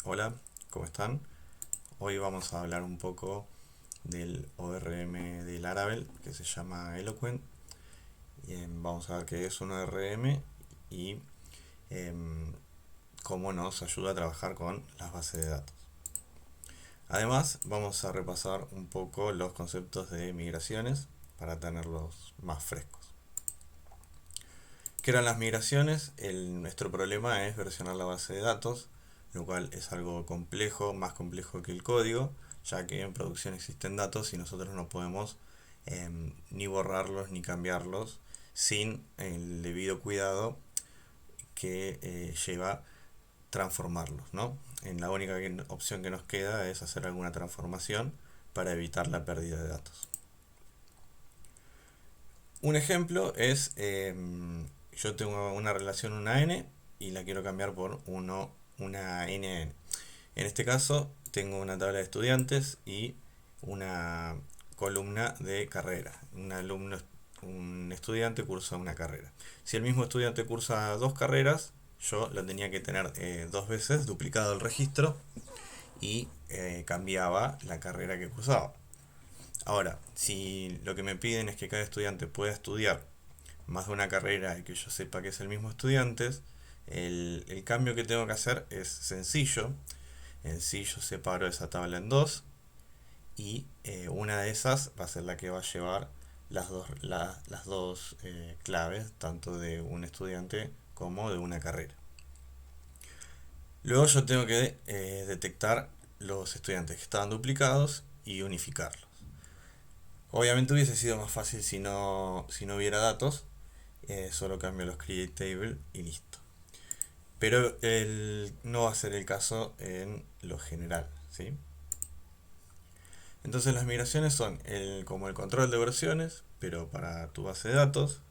Hola, ¿cómo están? Hoy vamos a hablar un poco del ORM de Laravel que se llama Eloquent. Vamos a ver qué es un ORM y em, cómo nos ayuda a trabajar con las bases de datos. Además, vamos a repasar un poco los conceptos de migraciones para tenerlos más frescos. ¿Qué eran las migraciones? Nuestro problema es versionar la base de datos, lo cual es algo complejo, más complejo que el código, ya que en producción existen datos y nosotros no podemos ni borrarlos ni cambiarlos sin el debido cuidado que lleva transformarlos, ¿no? La única opción que nos queda es hacer alguna transformación para evitar la pérdida de datos. Un ejemplo es, yo tengo una relación, una n, y la quiero cambiar por una nn. En este caso, tengo una tabla de estudiantes y una columna de carrera. Un estudiante cursa una carrera. Si el mismo estudiante cursa dos carreras, yo la tenía que tener dos veces duplicado el registro y cambiaba la carrera que cursaba. Ahora, si lo que me piden es que cada estudiante pueda estudiar más de una carrera y que yo sepa que es el mismo estudiante, el cambio que tengo que hacer es sencillo. En sí yo separo esa tabla en dos y una de esas va a ser la que va a llevar las dos claves, tanto de un estudiante como de una carrera. Luego yo tengo que detectar los estudiantes que estaban duplicados y unificarlos. Obviamente hubiese sido más fácil si no hubiera datos, solo cambio los create table y listo. Pero no va a ser el caso en lo general, ¿sí? Entonces las migraciones son como el control de versiones, pero para tu base de datos.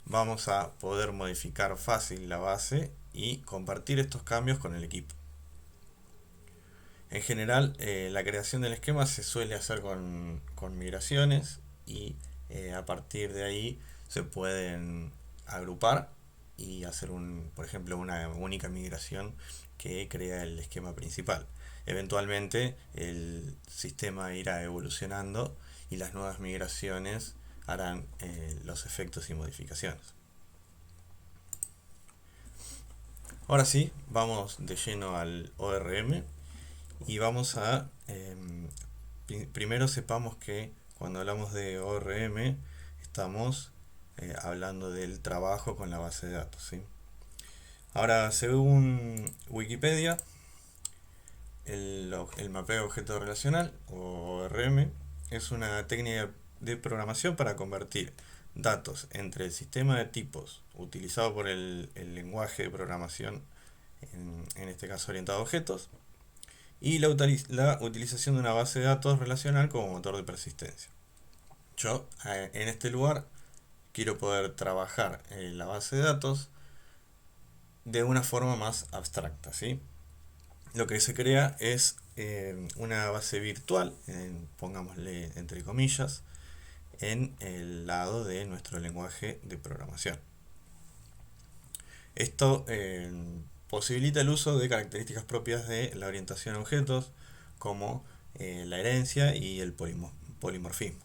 Vamos a poder modificar fácil la base y compartir estos cambios con el equipo. En general, la creación del esquema se suele hacer con migraciones y a partir de ahí se pueden agrupar y hacer por ejemplo, una única migración que crea el esquema principal. Eventualmente el sistema irá evolucionando y las nuevas migraciones harán los efectos y modificaciones. Ahora sí, vamos de lleno al ORM y vamos a primero sepamos que cuando hablamos de ORM estamos hablando del trabajo con la base de datos, ¿sí? Ahora, según Wikipedia, el mapeo objeto relacional o ORM es una técnica de programación para convertir datos entre el sistema de tipos utilizado por el lenguaje de programación, en este caso orientado a objetos, y la utilización de una base de datos relacional como motor de persistencia. Yo en este lugar quiero poder trabajar la base de datos de una forma más abstracta, ¿sí? Lo que se crea es una base virtual, pongámosle entre comillas, en el lado de nuestro lenguaje de programación. Esto posibilita el uso de características propias de la orientación a objetos, como la herencia y el polimorfismo.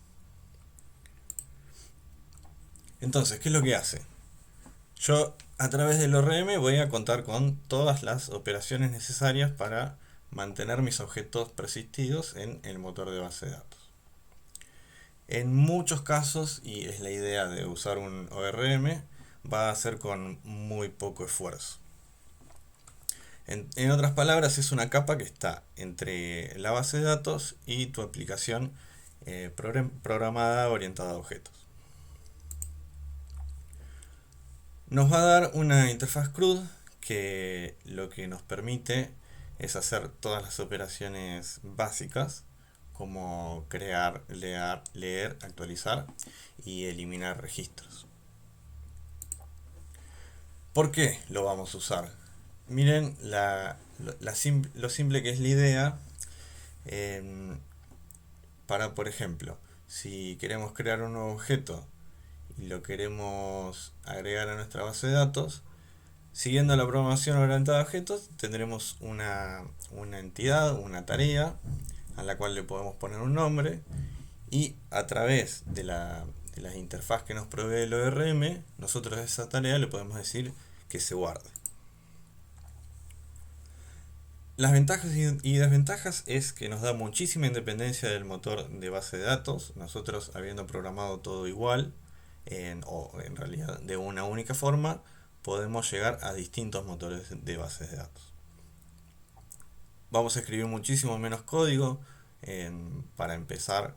Entonces, ¿qué es lo que hace? Yo a través del ORM voy a contar con todas las operaciones necesarias para mantener mis objetos persistidos en el motor de base de datos. En muchos casos, y es la idea de usar un ORM, va a ser con muy poco esfuerzo. En otras palabras, es una capa que está entre la base de datos y tu aplicación programada orientada a objetos. Nos va a dar una interfaz CRUD que lo que nos permite es hacer todas las operaciones básicas, como crear, leer, actualizar y eliminar registros. ¿Por qué lo vamos a usar? Miren lo simple que es la idea. Para, por ejemplo, si queremos crear un nuevo objeto y lo queremos agregar a nuestra base de datos, Siguiendo la programación orientada a objetos, tendremos una entidad, una tarea, a la cual le podemos poner un nombre, y a través de la interfaz que nos provee el ORM, nosotros a esa tarea le podemos decir que se guarde. Las ventajas y desventajas es que nos da muchísima independencia del motor de base de datos. Nosotros, habiendo programado todo igual, o en realidad de una única forma, podemos llegar a distintos motores de bases de datos. Vamos a escribir muchísimo menos código. Para empezar,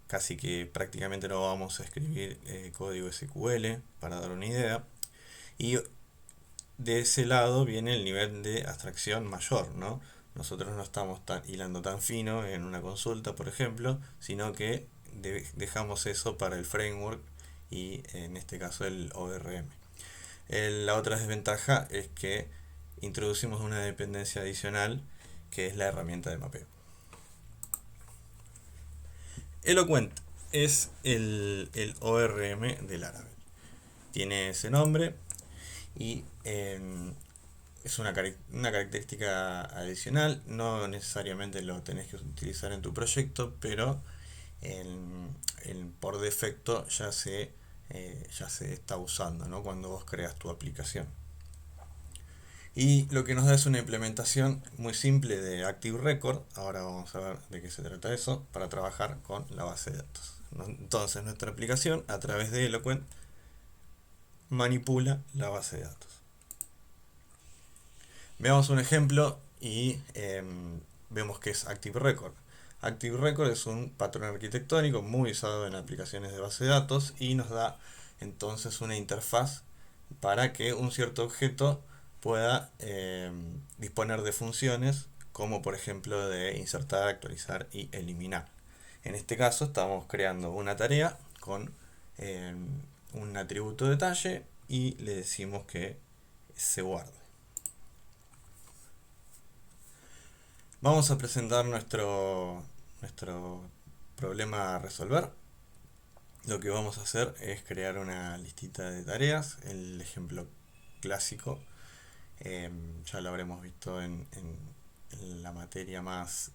casi que prácticamente no vamos a escribir código SQL, para dar una idea. Y de ese lado viene el nivel de abstracción mayor, ¿no? Nosotros no estamos hilando tan fino en una consulta, por ejemplo, sino que dejamos eso para el framework y en este caso el ORM. La otra desventaja es que introducimos una dependencia adicional, que es la herramienta de mapeo. Eloquent es el ORM de Laravel. Tiene ese nombre y es una característica adicional. No necesariamente lo tenés que utilizar en tu proyecto, pero por defecto ya se está usando, ¿no? Cuando vos creas tu aplicación. Y lo que nos da es una implementación muy simple de Active Record. Ahora vamos a ver de qué se trata eso, para trabajar con la base de datos. Entonces nuestra aplicación, a través de Eloquent, manipula la base de datos. Veamos un ejemplo y vemos que es Active Record. Active Record es un patrón arquitectónico muy usado en aplicaciones de base de datos y nos da entonces una interfaz para que un cierto objeto pueda disponer de funciones como por ejemplo de insertar, actualizar y eliminar. En este caso estamos creando una tarea con un atributo detalle y le decimos que se guarde. Vamos a presentar nuestro problema a resolver. Lo que vamos a hacer es crear una listita de tareas. El ejemplo clásico ya lo habremos visto en la materia más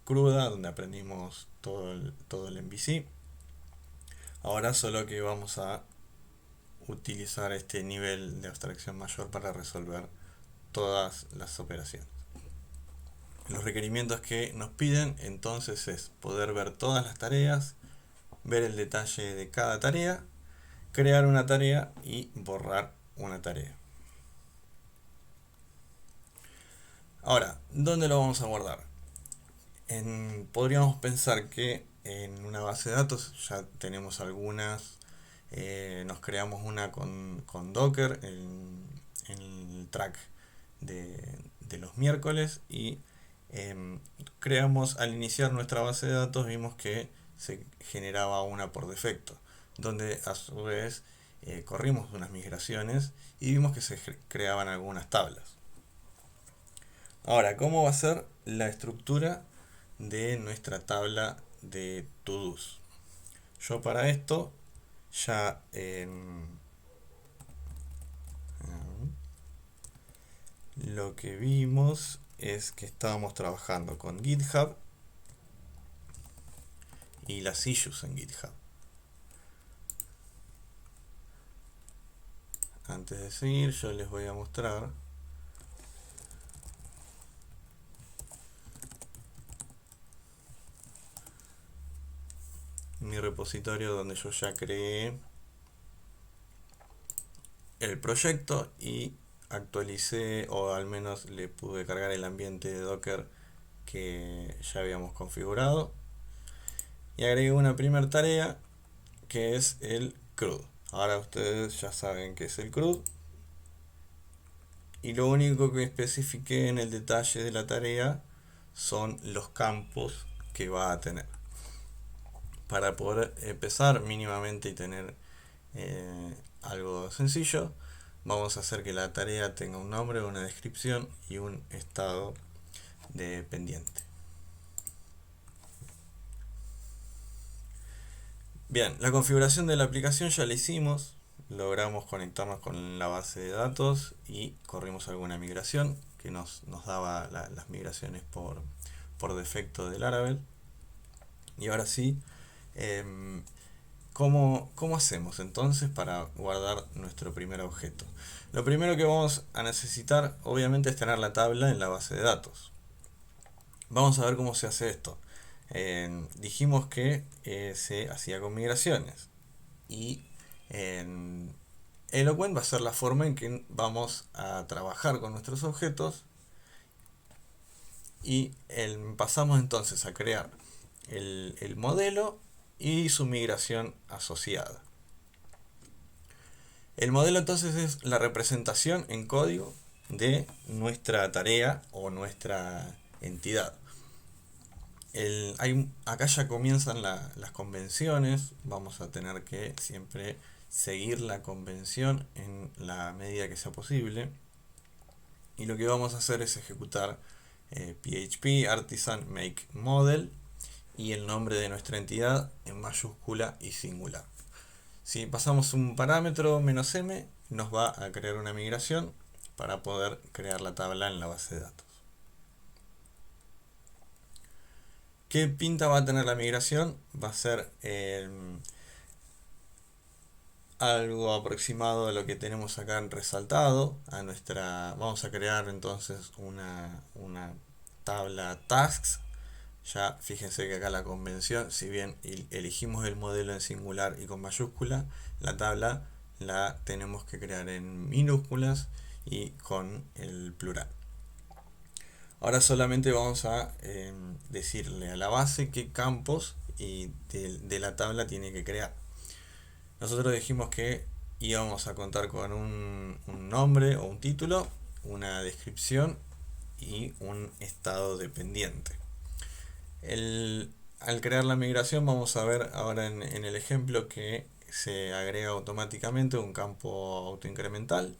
cruda, donde aprendimos todo el MVC. Ahora solo que vamos a utilizar este nivel de abstracción mayor para resolver todas las operaciones. Los requerimientos que nos piden entonces es poder ver todas las tareas, ver el detalle de cada tarea, crear una tarea y borrar una tarea. Ahora, ¿dónde lo vamos a guardar? Podríamos pensar que en una base de datos ya tenemos algunas. Nos creamos una con Docker en el track de los miércoles y creamos, al iniciar nuestra base de datos vimos que se generaba una por defecto, donde a su vez corrimos unas migraciones y vimos que se creaban algunas tablas. Ahora, ¿cómo va a ser la estructura de nuestra tabla de to-dos? Yo para esto ya lo que vimos es que estábamos trabajando con GitHub y las issues en GitHub. Antes de seguir, yo les voy a mostrar mi repositorio donde yo ya creé el proyecto y actualicé, o al menos le pude cargar el ambiente de Docker que ya habíamos configurado, y agregué una primera tarea que es el CRUD. Ahora ustedes ya saben que es el CRUD y lo único que especifiqué en el detalle de la tarea son los campos que va a tener. Para poder empezar mínimamente y tener algo sencillo, vamos a hacer que la tarea tenga un nombre, una descripción y un estado de pendiente. Bien, la configuración de la aplicación ya la hicimos logramos conectarnos con la base de datos y corrimos alguna migración que nos daba las migraciones por defecto de Laravel. Y ahora sí, ¿cómo hacemos entonces para guardar nuestro primer objeto? Lo primero que vamos a necesitar obviamente es tener la tabla en la base de datos. Vamos a ver cómo se hace esto. Dijimos que se hacía con migraciones y Eloquent va a ser la forma en que vamos a trabajar con nuestros objetos y pasamos entonces a crear el modelo y su migración asociada. El modelo entonces es la representación en código de nuestra tarea o nuestra entidad. Acá ya comienzan las convenciones, vamos a tener que siempre seguir la convención en la medida que sea posible. Y lo que vamos a hacer es ejecutar PHP artisan make model y el nombre de nuestra entidad en mayúscula y singular. Si pasamos un parámetro "-m", nos va a crear una migración para poder crear la tabla en la base de datos. ¿Qué pinta va a tener la migración? Va a ser algo aproximado a lo que tenemos acá en resaltado. Vamos a crear entonces una tabla tasks. Ya fíjense que acá la convención, si bien elegimos el modelo en singular y con mayúscula, la tabla la tenemos que crear en minúsculas y con el plural. Ahora solamente vamos a decirle a la base qué campos de la tabla tiene que crear. Nosotros dijimos que íbamos a contar con un nombre o un título, una descripción y un estado dependiente. Al crear la migración vamos a ver ahora en el ejemplo que se agrega automáticamente un campo autoincremental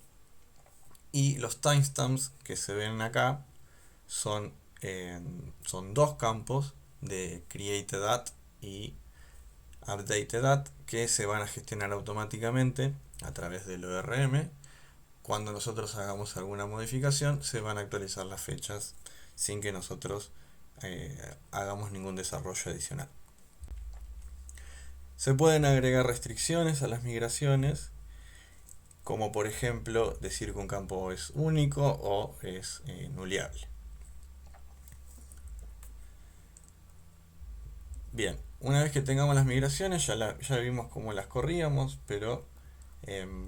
y los timestamps que se ven acá son dos campos de created@ y updated@ que se van a gestionar automáticamente a través del ORM. Cuando nosotros hagamos alguna modificación se van a actualizar las fechas sin que nosotros hagamos ningún desarrollo adicional. Se pueden agregar restricciones a las migraciones, como por ejemplo decir que un campo es único o es nuleable. Bien, una vez que tengamos las migraciones, ya vimos cómo las corríamos, pero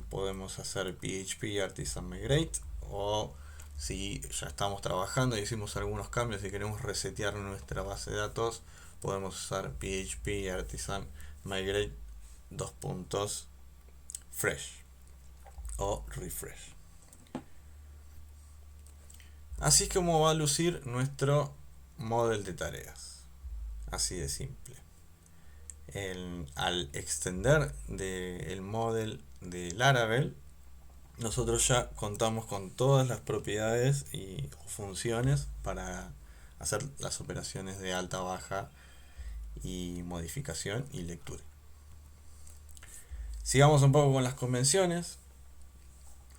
podemos hacer PHP artisan migrate, o si ya estamos trabajando y hicimos algunos cambios y queremos resetear nuestra base de datos, podemos usar PHP artisan migrate fresh o refresh. Así es como va a lucir nuestro model de tareas. Así de simple. Al extender el model de Laravel, nosotros ya contamos con todas las propiedades y funciones para hacer las operaciones de alta, baja y modificación y lectura. Sigamos un poco con las convenciones.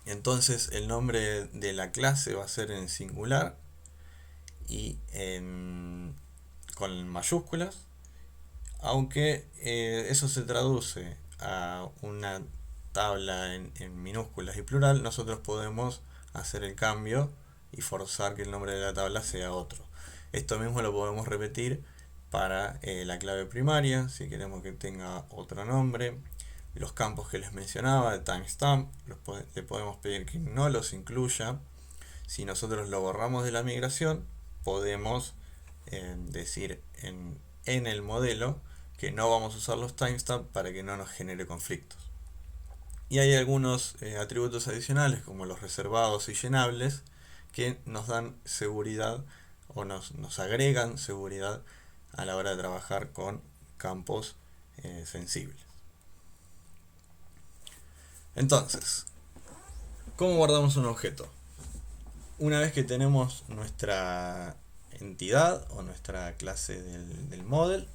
Entonces el nombre de la clase va a ser en singular y con mayúsculas, aunque eso se traduce a una tabla en minúsculas y plural, nosotros podemos hacer el cambio y forzar que el nombre de la tabla sea otro. Esto mismo lo podemos repetir para la clave primaria, si queremos que tenga otro nombre. Los campos que les mencionaba de timestamp, le podemos pedir que no los incluya. Si nosotros lo borramos de la migración, podemos decir en el modelo que no vamos a usar los timestamps para que no nos genere conflictos. Y hay algunos atributos adicionales como los reservados y llenables que nos dan seguridad o nos agregan seguridad a la hora de trabajar con campos sensibles. Entonces, ¿cómo guardamos un objeto? Una vez que tenemos nuestra entidad o nuestra clase del model,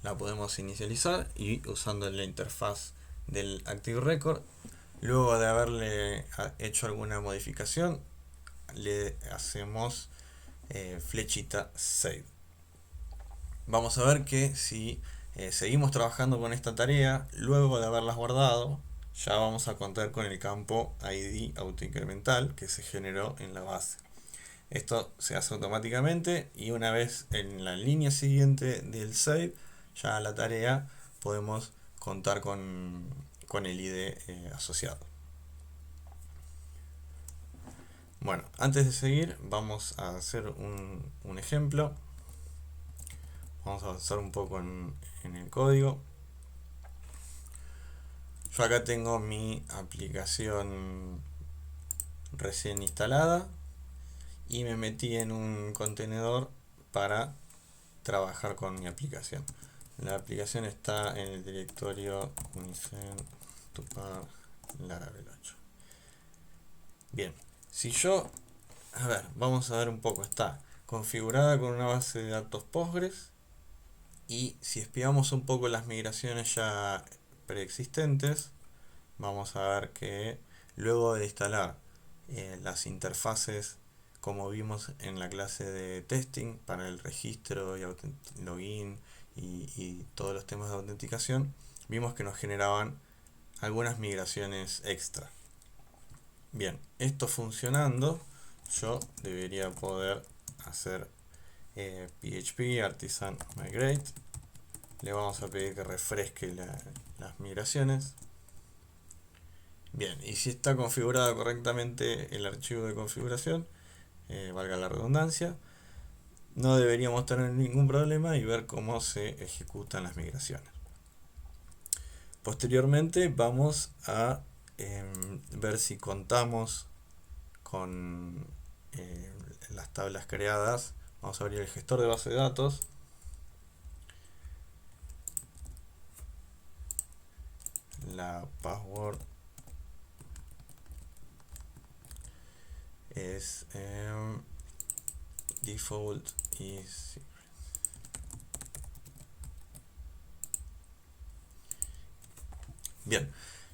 la podemos inicializar y usando la interfaz del Active Record Luego de haberle hecho alguna modificación, le hacemos flechita Save. Vamos a ver que si seguimos trabajando con esta tarea, luego de haberlas guardado, ya vamos a contar con el campo ID autoincremental que se generó en la base. Esto se hace automáticamente y una vez en la línea siguiente del save, ya la tarea podemos contar con el ID asociado. Bueno, antes de seguir vamos a hacer un ejemplo. Vamos a avanzar un poco en el código. Yo acá tengo mi aplicación recién instalada y me metí en un contenedor para trabajar con mi aplicación. La aplicación está en el directorio unicen tupar laravel 8. Bien, si yo, a ver, vamos a ver un poco, está configurada con una base de datos Postgres, y si espiamos un poco las migraciones ya preexistentes, vamos a ver que luego de instalar las interfaces como vimos en la clase de testing para el registro y login y todos los temas de autenticación, vimos que nos generaban algunas migraciones extra. Bien, esto funcionando, yo debería poder hacer PHP artisan migrate. Le vamos a pedir que refresque las migraciones. Bien, y si está configurado correctamente el archivo de configuración, valga la redundancia, no deberíamos tener ningún problema y ver cómo se ejecutan las migraciones. Posteriormente vamos a ver si contamos con las tablas creadas. Vamos a abrir el gestor de base de datos. La password es default y bien,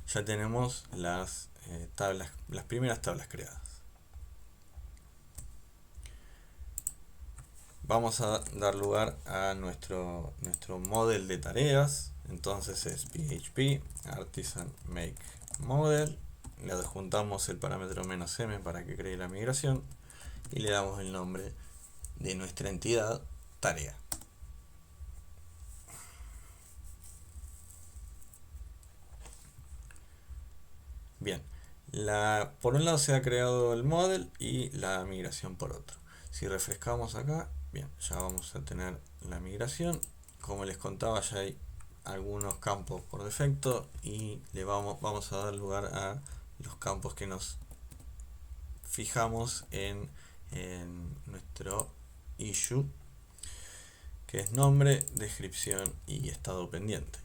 ya tenemos las tablas, las primeras tablas creadas. Vamos a dar lugar a nuestro model de tareas. Entonces es php artisan make model. Le adjuntamos el parámetro "-m" para que cree la migración y le damos el nombre de nuestra entidad tarea. Bien, por un lado se ha creado el model y la migración por otro. Si refrescamos acá, bien, ya vamos a tener la migración. Como les contaba, ya hay algunos campos por defecto y vamos a dar lugar a los campos que nos fijamos en nuestro issue, que es nombre, descripción y estado pendiente.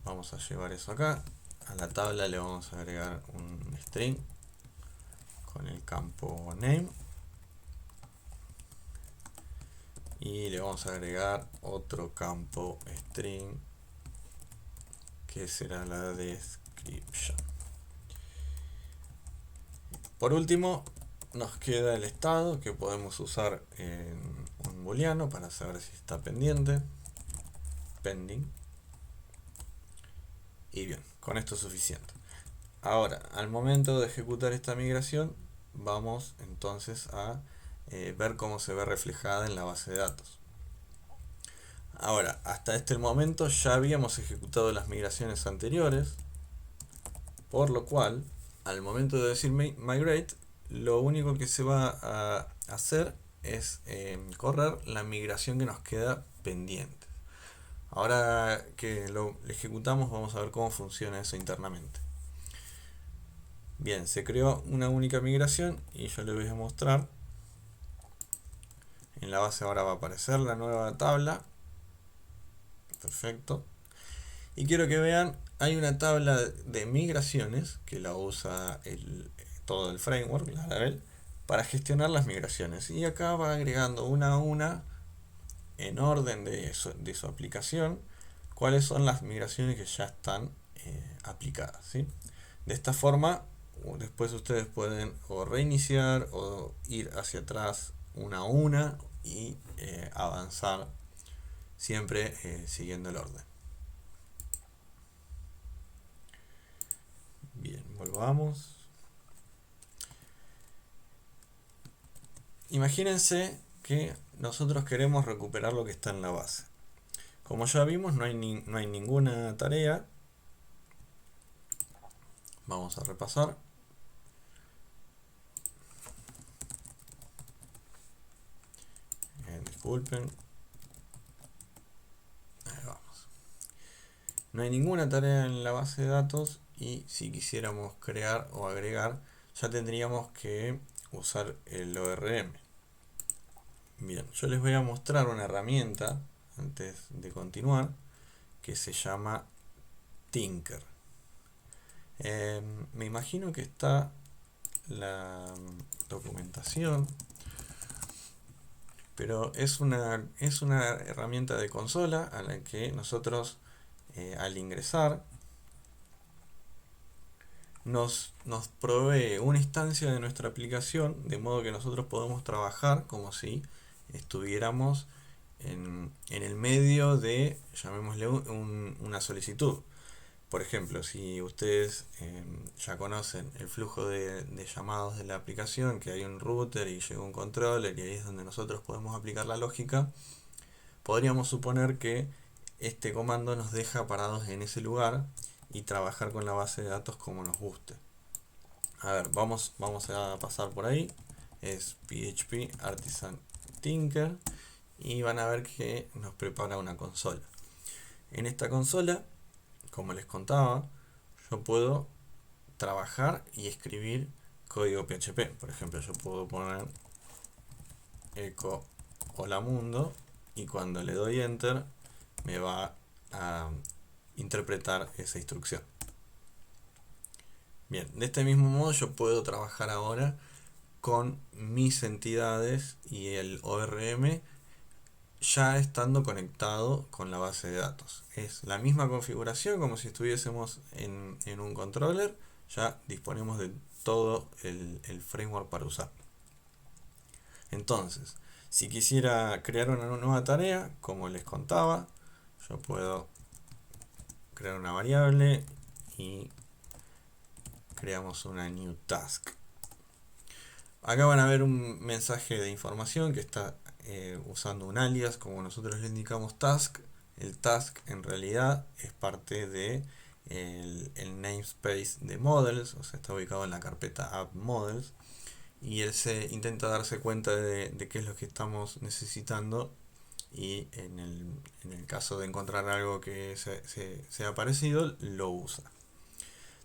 Vamos a llevar eso acá. A la tabla le vamos a agregar un string con el campo name y le vamos a agregar otro campo string que será la description. Por último nos queda el estado, que podemos usar en un booleano para saber si está pendiente, pending, y bien, con esto es suficiente. Ahora, al momento de ejecutar esta migración, vamos entonces a ver cómo se ve reflejada en la base de datos. Ahora, hasta este momento ya habíamos ejecutado las migraciones anteriores, por lo cual, al momento de decir migrate, lo único que se va a hacer es correr la migración que nos queda pendiente. Ahora que lo ejecutamos, vamos a ver cómo funciona eso internamente. Bien, se creó una única migración y yo les voy a mostrar. En la base ahora va a aparecer la nueva tabla. Perfecto. Y quiero que vean, hay una tabla de migraciones que la usa todo el framework, Laravel, para gestionar las migraciones. Y acá va agregando una a una, en orden de su aplicación, cuáles son las migraciones que ya están aplicadas, ¿sí? De esta forma, después ustedes pueden o reiniciar o ir hacia atrás una a una y avanzar siempre siguiendo el orden. Bien, volvamos. Imagínense que nosotros queremos recuperar lo que está en la base. Como ya vimos, no hay ninguna tarea. Vamos a repasar. Disculpen. Ahí vamos. No hay ninguna tarea en la base de datos y si quisiéramos crear o agregar, ya tendríamos que usar el ORM. Bien, yo les voy a mostrar una herramienta antes de continuar que se llama Tinker. Me imagino que está la documentación, pero es una herramienta de consola a la que nosotros al ingresar nos provee una instancia de nuestra aplicación, de modo que nosotros podemos trabajar como si estuviéramos en el medio de, llamémosle, una solicitud. Por ejemplo, si ustedes ya conocen el flujo de llamados de la aplicación, que hay un router y llega un controller y ahí es donde nosotros podemos aplicar la lógica, podríamos suponer que este comando nos deja parados en ese lugar y trabajar con la base de datos como nos guste. A ver, vamos a pasar por ahí. Es PHP Artisan Tinker y van a ver que nos prepara una consola. En esta consola, como les contaba, yo puedo trabajar y escribir código PHP. Por ejemplo, yo puedo poner echo hola mundo y cuando le doy enter me va a interpretar esa instrucción. Bien, de este mismo modo yo puedo trabajar ahora con mis entidades y el ORM ya estando conectado con la base de datos. Es la misma configuración como si estuviésemos en un controller, ya disponemos de todo el framework para usar. Entonces, si quisiera crear una nueva tarea, como les contaba, yo puedo crear una variable y creamos una new task. Acá van a ver un mensaje de información que está usando un alias, como nosotros le indicamos task. El task en realidad es parte de el namespace de models, o sea, está ubicado en la carpeta app models y él se intenta darse cuenta de qué es lo que estamos necesitando y en el caso de encontrar algo que sea parecido, lo usa.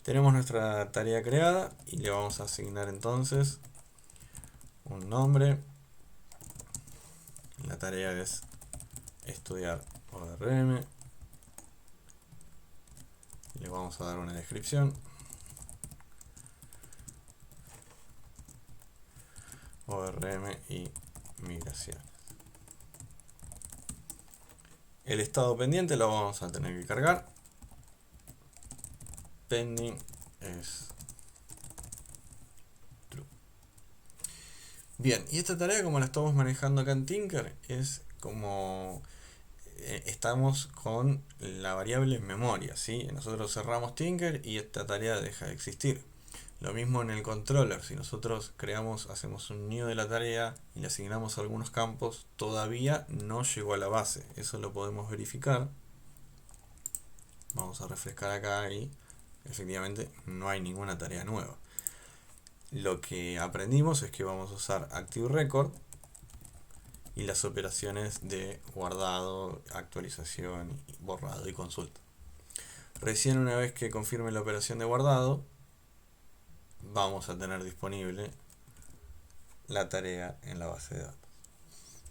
Tenemos nuestra tarea creada y le vamos a asignar entonces un nombre. La tarea es estudiar ORM. Le vamos a dar una descripción. ORM y migraciones. El estado pendiente lo vamos a tener que cargar. Pending es true. Bien, y esta tarea como la estamos manejando acá en Tinker es como estamos con la variable en memoria, ¿sí? Nosotros cerramos Tinker y esta tarea deja de existir. Lo mismo en el controller, si nosotros hacemos un new de la tarea y le asignamos algunos campos, todavía no llegó a la base. Eso lo podemos verificar. Vamos a refrescar acá y efectivamente no hay ninguna tarea nueva. Lo que aprendimos es que vamos a usar ActiveRecord y las operaciones de guardado, actualización, borrado y consulta. Recién una vez que confirme la operación de guardado, vamos a tener disponible la tarea en la base de datos.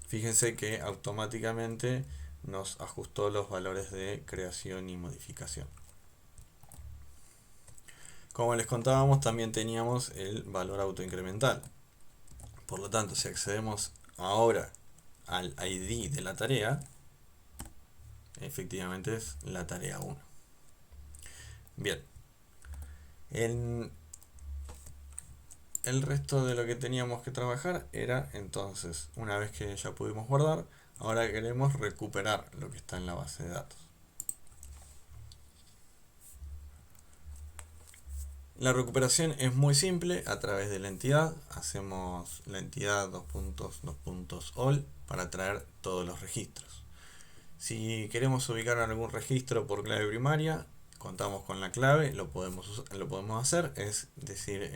Fíjense que automáticamente nos ajustó los valores de creación y modificación. Como les contábamos, también teníamos el valor autoincremental. Por lo tanto, si accedemos ahora al ID de la tarea, efectivamente es la tarea 1. Bien. El resto de lo que teníamos que trabajar era entonces, una vez que ya pudimos guardar, ahora queremos recuperar lo que está en la base de datos. La recuperación es muy simple, a través de la entidad, hacemos la entidad all para traer todos los registros. Si queremos ubicar algún registro por clave primaria, contamos con la clave, lo podemos hacer, es decir,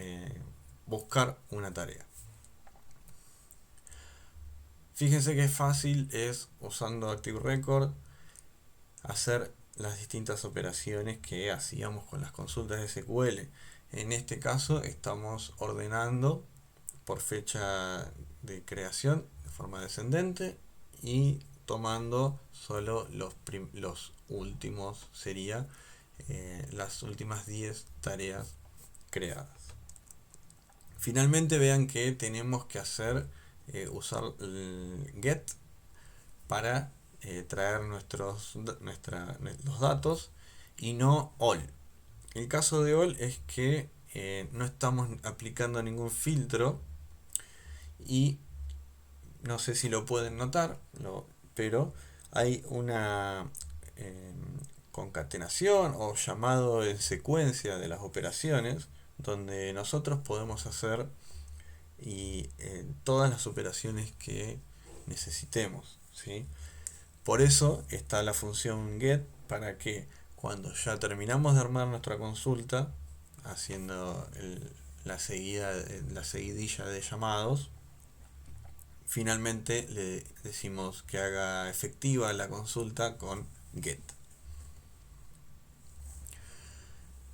buscar una tarea. Fíjense que fácil es, usando Active Record, hacer las distintas operaciones que hacíamos con las consultas de SQL. En este caso estamos ordenando por fecha de creación de forma descendente y tomando solo los últimos, sería las últimas 10 tareas creadas. Finalmente vean que tenemos que hacer usar el get para traer los datos y no all. El caso de all es que no estamos aplicando ningún filtro y no sé si lo pueden notar, pero hay una concatenación o llamado en secuencia de las operaciones donde nosotros podemos hacer todas las operaciones que necesitemos, ¿sí? Por eso está la función get, para que cuando ya terminamos de armar nuestra consulta, haciendo la seguidilla de llamados, finalmente le decimos que haga efectiva la consulta con get.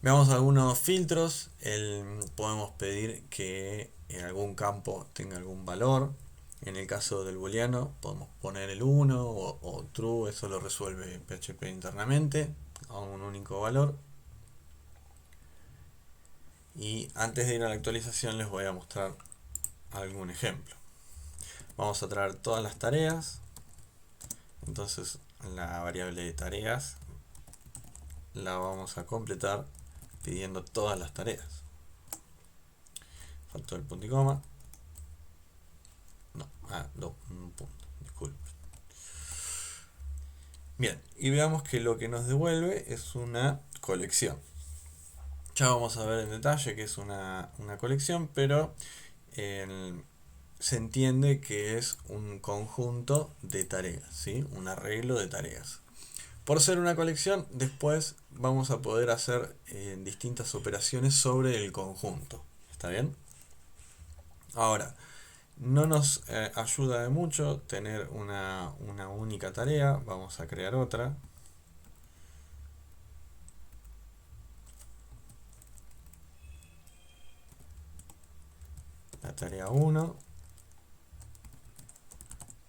Veamos algunos filtros. Podemos pedir que en algún campo tenga algún valor. En el caso del booleano podemos poner el 1 o true, eso lo resuelve PHP internamente a un único valor. Y antes de ir a la actualización les voy a mostrar algún ejemplo. Vamos a traer todas las tareas. Entonces la variable de tareas la vamos a completar pidiendo todas las tareas. Faltó el punto y coma. No, un punto, disculpe. Bien, y veamos que lo que nos devuelve es una colección. Ya vamos a ver en detalle que es una colección, pero se entiende que es un conjunto de tareas, ¿sí? Un arreglo de tareas. Por ser una colección, después vamos a poder hacer distintas operaciones sobre el conjunto. ¿Está bien? Ahora, no nos ayuda de mucho tener una única tarea. Vamos a crear otra. La tarea 1,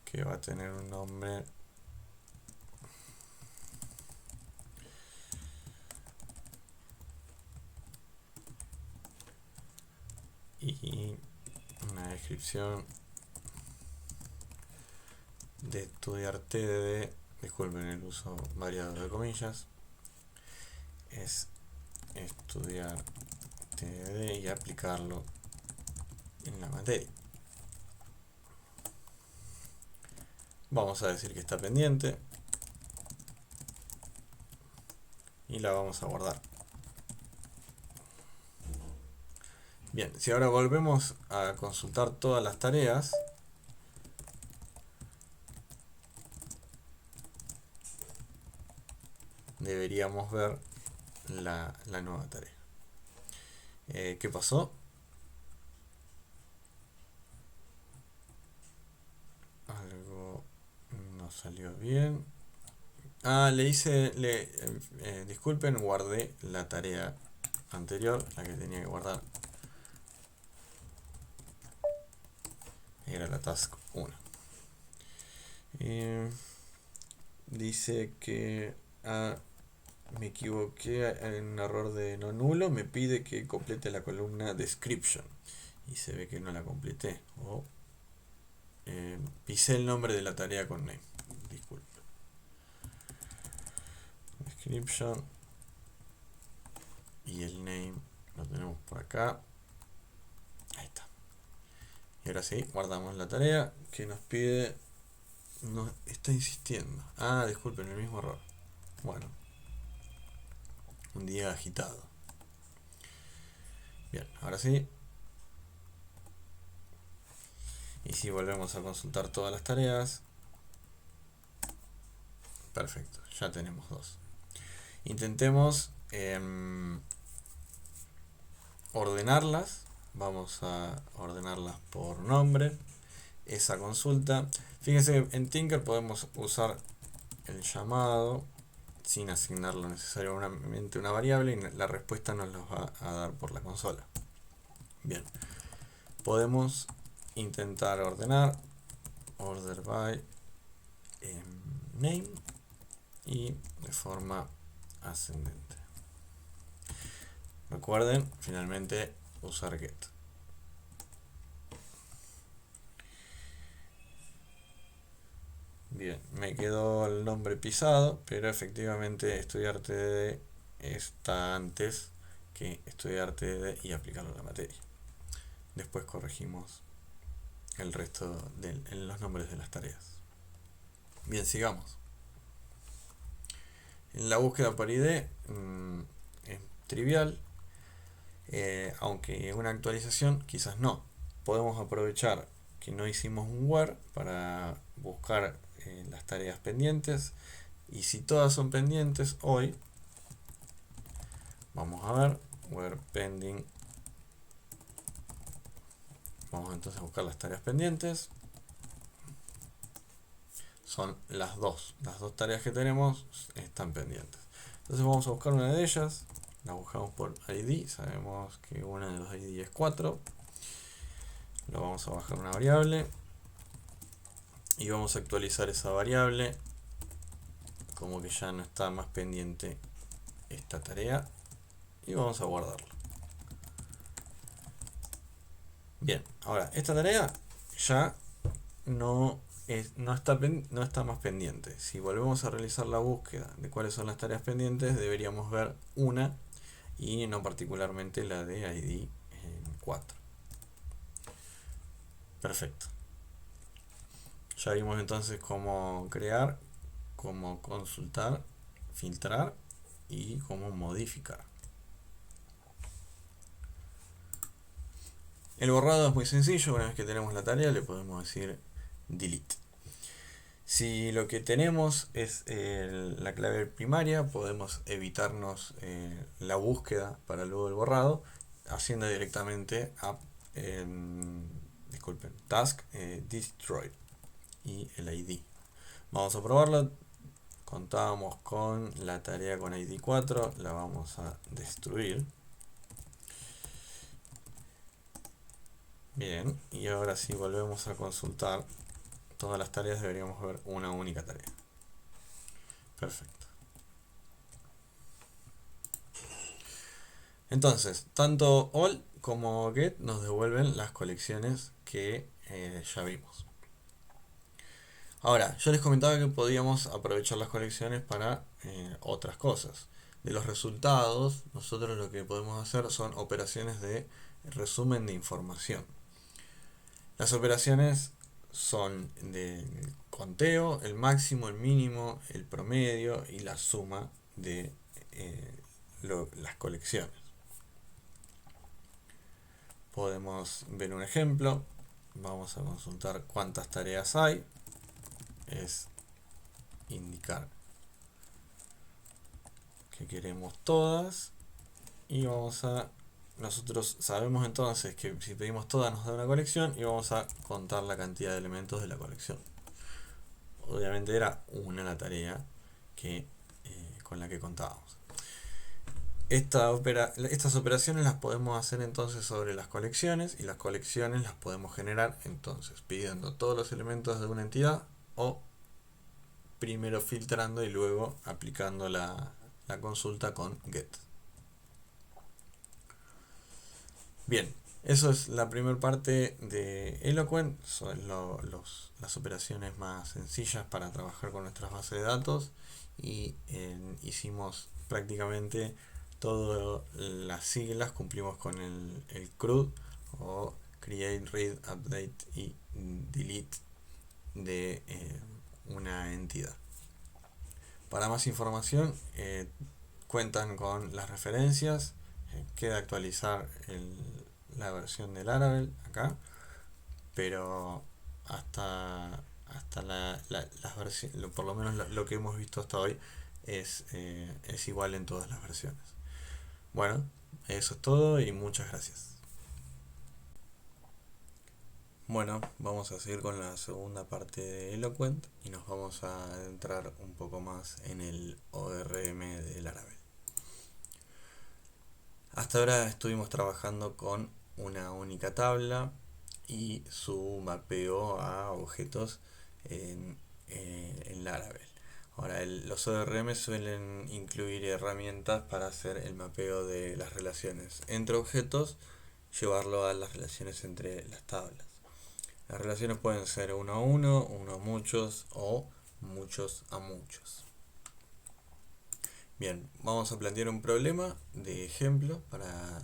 que va a tener un nombre y una descripción de estudiar TDD, disculpen el uso variado de comillas, es estudiar TDD y aplicarlo en la materia. Vamos a decir que está pendiente y la vamos a guardar. Bien, si ahora volvemos a consultar todas las tareas, deberíamos ver la nueva tarea. ¿Qué pasó? Algo no salió bien. Disculpen, guardé la tarea anterior, la que tenía que guardar. Era la task 1. Dice que me equivoqué en un error de no nulo, me pide que complete la columna description y se ve que no la completé, o pisé el nombre de la tarea con name, disculpe. Description y el name Lo tenemos por acá. Ahí está. Y ahora sí, guardamos la tarea que nos pide. Nos está insistiendo. Ah, disculpen, el mismo error. Bueno, un día agitado. Bien, ahora sí. Y si volvemos a consultar todas las tareas. Perfecto, ya tenemos dos. Intentemos ordenarlas. Vamos a ordenarlas por nombre. Esa consulta. Fíjense que en Tinker podemos usar el llamado sin asignar lo necesariamente una variable y la respuesta nos los va a dar por la consola. Bien, podemos intentar ordenar order by name y de forma ascendente. Recuerden finalmente usar get. Bien, me quedó el nombre pisado, pero efectivamente estudiar TDD está antes que estudiar TDD y aplicarlo a la materia. Después corregimos el resto de los nombres de las tareas. Bien, sigamos. En la búsqueda por ID es trivial, aunque una actualización quizás no. Podemos aprovechar que no hicimos un where para buscar las tareas pendientes, y si todas son pendientes hoy, vamos a ver where pending. Vamos entonces a buscar las tareas pendientes. Son las dos tareas que tenemos están pendientes. Entonces vamos a buscar una de ellas, la buscamos por ID, sabemos que una de los ID es 4. Lo vamos a bajar una variable y vamos a actualizar esa variable como que ya no está más pendiente esta tarea y vamos a guardarlo. Bien, ahora esta tarea ya no está más pendiente. Si volvemos a realizar la búsqueda de cuáles son las tareas pendientes, deberíamos ver una y no particularmente la de ID 4. Perfecto. Ya vimos entonces cómo crear, cómo consultar, filtrar y cómo modificar. El borrado es muy sencillo. Una vez que tenemos la tarea le podemos decir delete. Si lo que tenemos es la clave primaria, podemos evitarnos la búsqueda para luego el borrado haciendo directamente task destroy y el ID. Vamos a probarlo. Contábamos con la tarea con ID 4, la vamos a destruir. Bien, y ahora si volvemos a consultar todas las tareas, deberíamos ver una única tarea. Perfecto. Entonces, tanto all como get nos devuelven las colecciones que ya vimos. Ahora, yo les comentaba que podíamos aprovechar las colecciones para otras cosas. De los resultados, nosotros lo que podemos hacer son operaciones de resumen de información. Las operaciones son de conteo, el máximo, el mínimo, el promedio y la suma de las colecciones. Podemos ver un ejemplo. Vamos a consultar cuántas tareas hay. Es indicar que queremos todas y nosotros sabemos entonces que si pedimos todas nos da una colección y vamos a contar la cantidad de elementos de la colección. Obviamente era una la tarea con la que contábamos. Estas operaciones las podemos hacer entonces sobre las colecciones, y las colecciones las podemos generar entonces pidiendo todos los elementos de una entidad o primero filtrando y luego aplicando la consulta con get. Bien, eso es la primera parte de Eloquent. Son las operaciones más sencillas para trabajar con nuestras bases de datos y hicimos prácticamente todas las siglas cumplimos con el CRUD o Create, Read, Update y Delete de una entidad. Para más información, cuentan con las referencias. Queda actualizar la versión del Laravel acá, pero hasta las versiones, por lo menos lo que hemos visto hasta hoy, es igual en todas las versiones. Bueno, eso es todo y muchas gracias. Bueno, vamos a seguir con la segunda parte de Eloquent y nos vamos a adentrar un poco más en el ORM de Laravel. Hasta ahora estuvimos trabajando con una única tabla y su mapeo a objetos en Laravel. Ahora, los ORM suelen incluir herramientas para hacer el mapeo de las relaciones entre objetos, llevarlo a las relaciones entre las tablas. Las relaciones pueden ser uno a uno, uno a muchos o muchos a muchos. Bien, vamos a plantear un problema de ejemplo para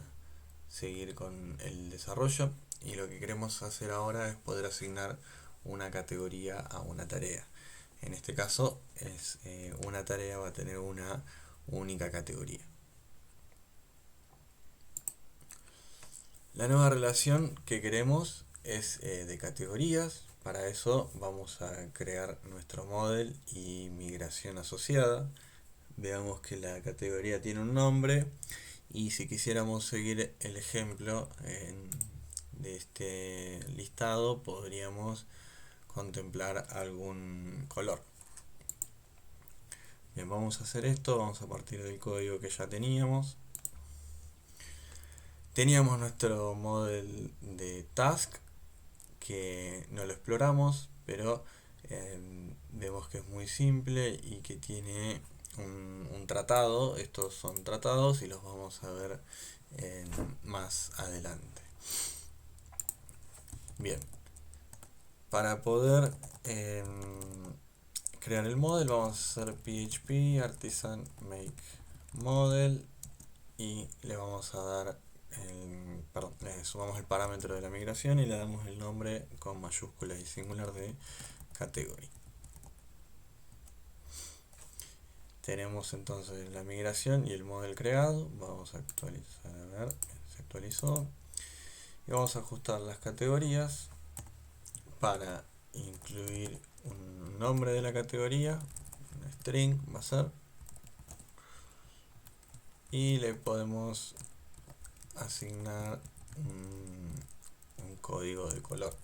seguir con el desarrollo, y lo que queremos hacer ahora es poder asignar una categoría a una tarea. En este caso una tarea va a tener una única categoría. La nueva relación que queremos es de categorías. Para eso vamos a crear nuestro model y migración asociada. Veamos que la categoría tiene un nombre, y si quisiéramos seguir el ejemplo de este listado, podríamos contemplar algún color. Bien, vamos a hacer esto, vamos a partir del código que ya teníamos. Teníamos nuestro model de task, que no lo exploramos, pero vemos que es muy simple y que tiene un tratado. Estos son tratados y los vamos a ver más adelante. Bien, para poder crear el model vamos a hacer php artisan make model y le vamos a dar le sumamos el parámetro de la migración y le damos el nombre con mayúsculas y singular de category. Tenemos entonces la migración y el model creado. Vamos a actualizar, a ver, se actualizó. Y vamos a ajustar las categorías para incluir un nombre de la categoría, un string va a ser, y le podemos asignar un código de color.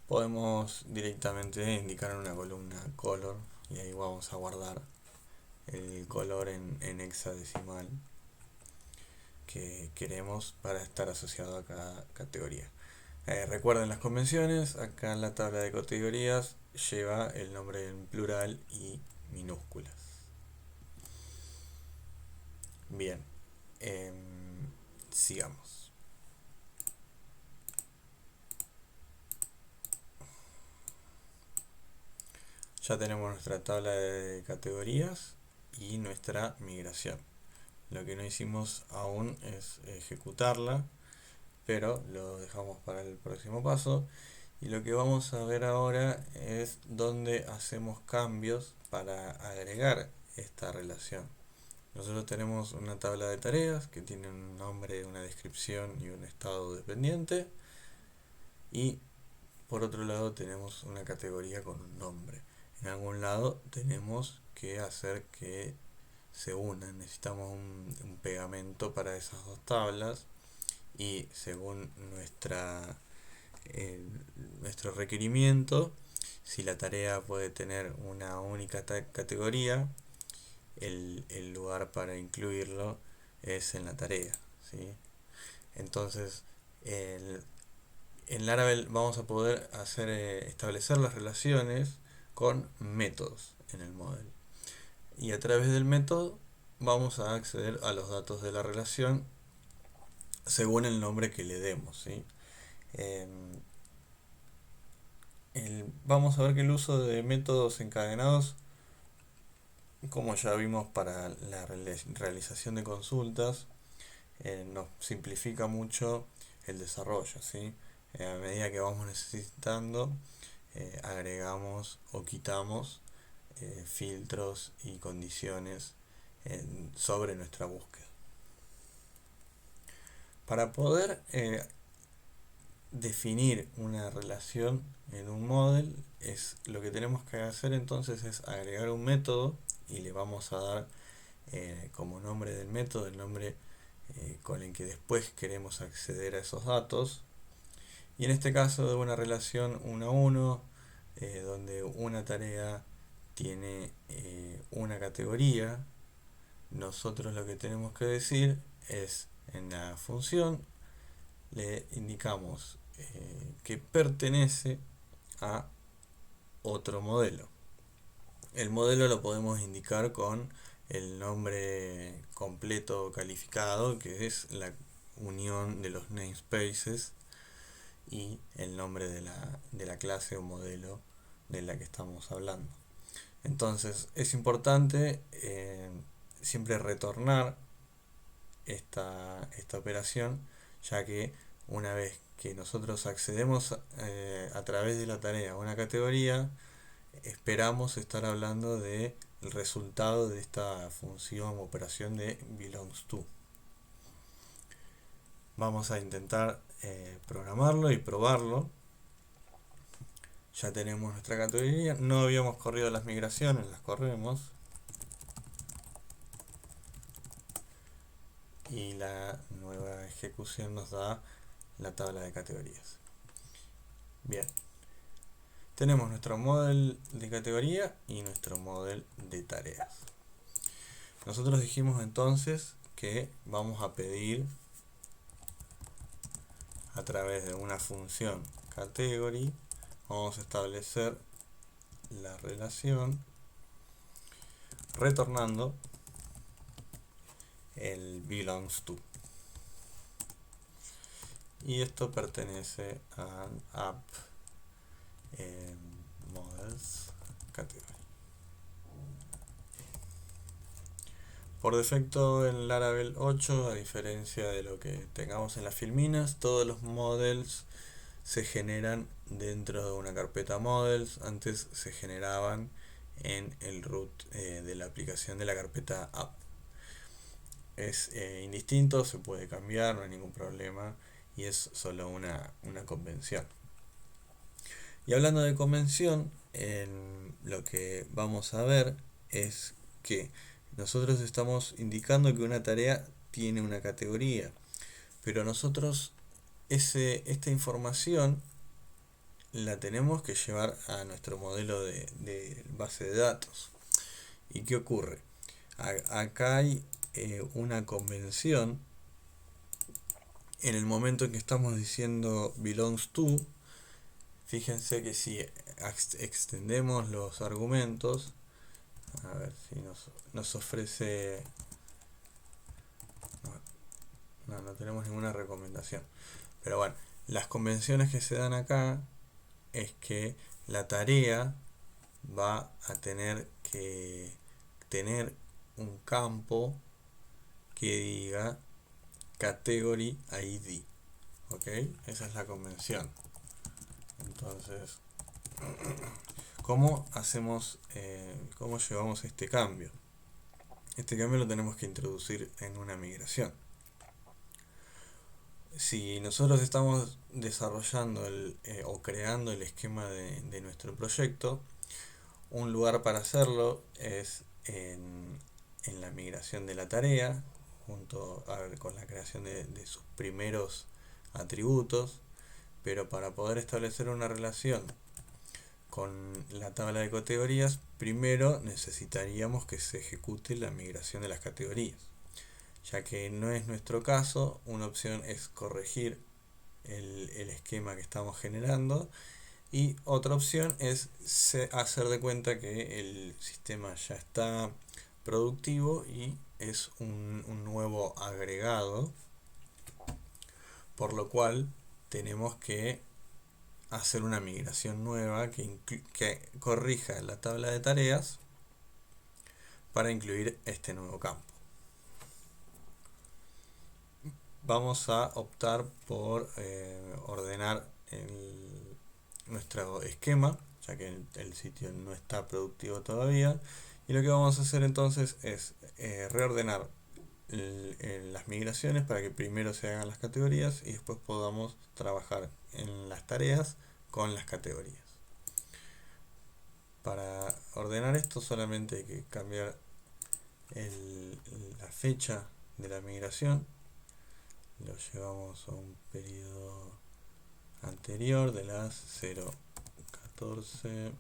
Podemos directamente indicar en una columna color y ahí vamos a guardar el color en hexadecimal que queremos para estar asociado a cada categoría. Recuerden las convenciones. Acá en la tabla de categorías lleva el nombre en plural y minúsculas. Bien, sigamos. Ya tenemos nuestra tabla de categorías y nuestra migración. Lo que no hicimos aún es ejecutarla, pero lo dejamos para el próximo paso. Y lo que vamos a ver ahora es dónde hacemos cambios para agregar esta relación. Nosotros tenemos una tabla de tareas que tiene un nombre, una descripción y un estado dependiente. Y por otro lado tenemos una categoría con un nombre. En algún lado tenemos que hacer que se unan. Necesitamos un pegamento para esas dos tablas. Y según nuestro requerimiento, si la tarea puede tener una única categoría, el lugar para incluirlo es en la tarea, ¿sí? Entonces en Laravel vamos a poder establecer las relaciones con métodos en el model, y a través del método vamos a acceder a los datos de la relación según el nombre que le demos, ¿sí? Vamos a ver que el uso de métodos encadenados como ya vimos para la realización de consultas, nos simplifica mucho el desarrollo, ¿sí? A medida que vamos necesitando, agregamos o quitamos filtros y condiciones sobre nuestra búsqueda. Para poder definir una relación en un model, lo que tenemos que hacer entonces es agregar un método y le vamos a dar como nombre del método el nombre con el que después queremos acceder a esos datos. Y en este caso de una relación 1 a 1, donde una tarea tiene una categoría, nosotros lo que tenemos que decir es en la función le indicamos que pertenece a otro modelo. El modelo lo podemos indicar con el nombre completo calificado, que es la unión de los namespaces y el nombre de la clase o modelo de la que estamos hablando. Entonces es importante siempre retornar esta operación, ya que una vez que nosotros accedemos a través de la tarea a una categoría, esperamos estar hablando del resultado de esta función o operación de belongs to. Vamos a intentar programarlo y probarlo. Ya tenemos nuestra categoría, no habíamos corrido las migraciones, las corremos. Y la nueva ejecución nos da la tabla de categorías. Bien, tenemos nuestro model de categoría y nuestro model de tareas. Nosotros dijimos entonces que vamos a pedir a través de una función category, vamos a establecer la relación retornando el belongs to. Y esto pertenece al app models category. Por defecto en Laravel 8, a diferencia de lo que tengamos en las filminas, todos los models se generan dentro de una carpeta models. Antes se generaban en el root de la aplicación de la carpeta app. Es indistinto, se puede cambiar, no hay ningún problema y es solo una convención. Y hablando de convención, lo que vamos a ver es que nosotros estamos indicando que una tarea tiene una categoría, pero nosotros esta información la tenemos que llevar a nuestro modelo de base de datos. ¿Y qué ocurre? Acá hay una convención. En el momento en que estamos diciendo belongs to, fíjense que si extendemos los argumentos, a ver si nos ofrece, no tenemos ninguna recomendación, pero bueno, las convenciones que se dan acá es que la tarea va a tener que tener un campo que diga category ID, ¿ok? Esa es la convención. Entonces, ¿cómo hacemos, cómo llevamos este cambio? Este cambio lo tenemos que introducir en una migración. Si nosotros estamos desarrollando o creando el esquema de nuestro proyecto, un lugar para hacerlo es en la migración de la tarea, junto con la creación de sus primeros atributos, pero para poder establecer una relación con la tabla de categorías, primero necesitaríamos que se ejecute la migración de las categorías. Ya que no es nuestro caso, una opción es corregir el esquema que estamos generando y otra opción es hacer de cuenta que el sistema ya está productivo y es un nuevo agregado, por lo cual tenemos que hacer una migración nueva que corrija la tabla de tareas para incluir este nuevo campo. Vamos a optar por ordenar nuestro esquema, ya que el sitio no está productivo todavía, y lo que vamos a hacer entonces es reordenar las migraciones para que primero se hagan las categorías y después podamos trabajar en las tareas con las categorías. Para ordenar esto solamente hay que cambiar la fecha de la migración, lo llevamos a un periodo anterior de las 0,14.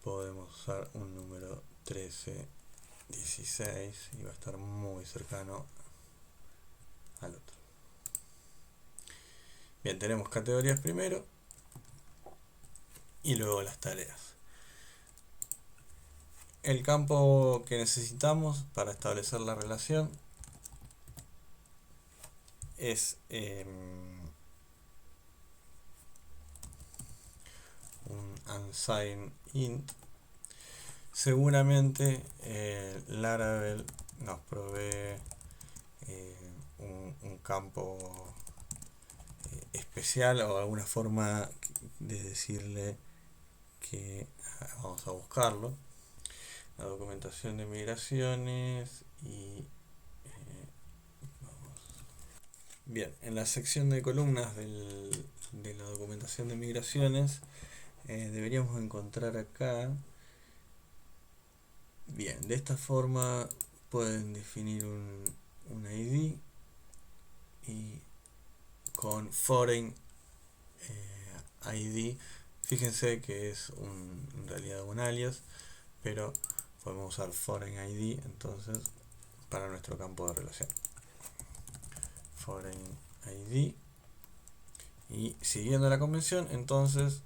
Podemos usar un número 13,16 y va a estar muy cercano al otro. Bien, tenemos categorías primero y luego las tareas. El campo que necesitamos para establecer la relación es un unsigned int. Seguramente Laravel nos provee un campo especial o alguna forma de decirle que vamos a buscarlo. La documentación de migraciones y bien, en la sección de columnas de la documentación de migraciones deberíamos encontrar acá. Bien, de esta forma pueden definir un ID y con foreign ID, fíjense que es en realidad un alias, pero podemos usar foreign ID entonces para nuestro campo de relación. Foreign ID, y siguiendo la convención entonces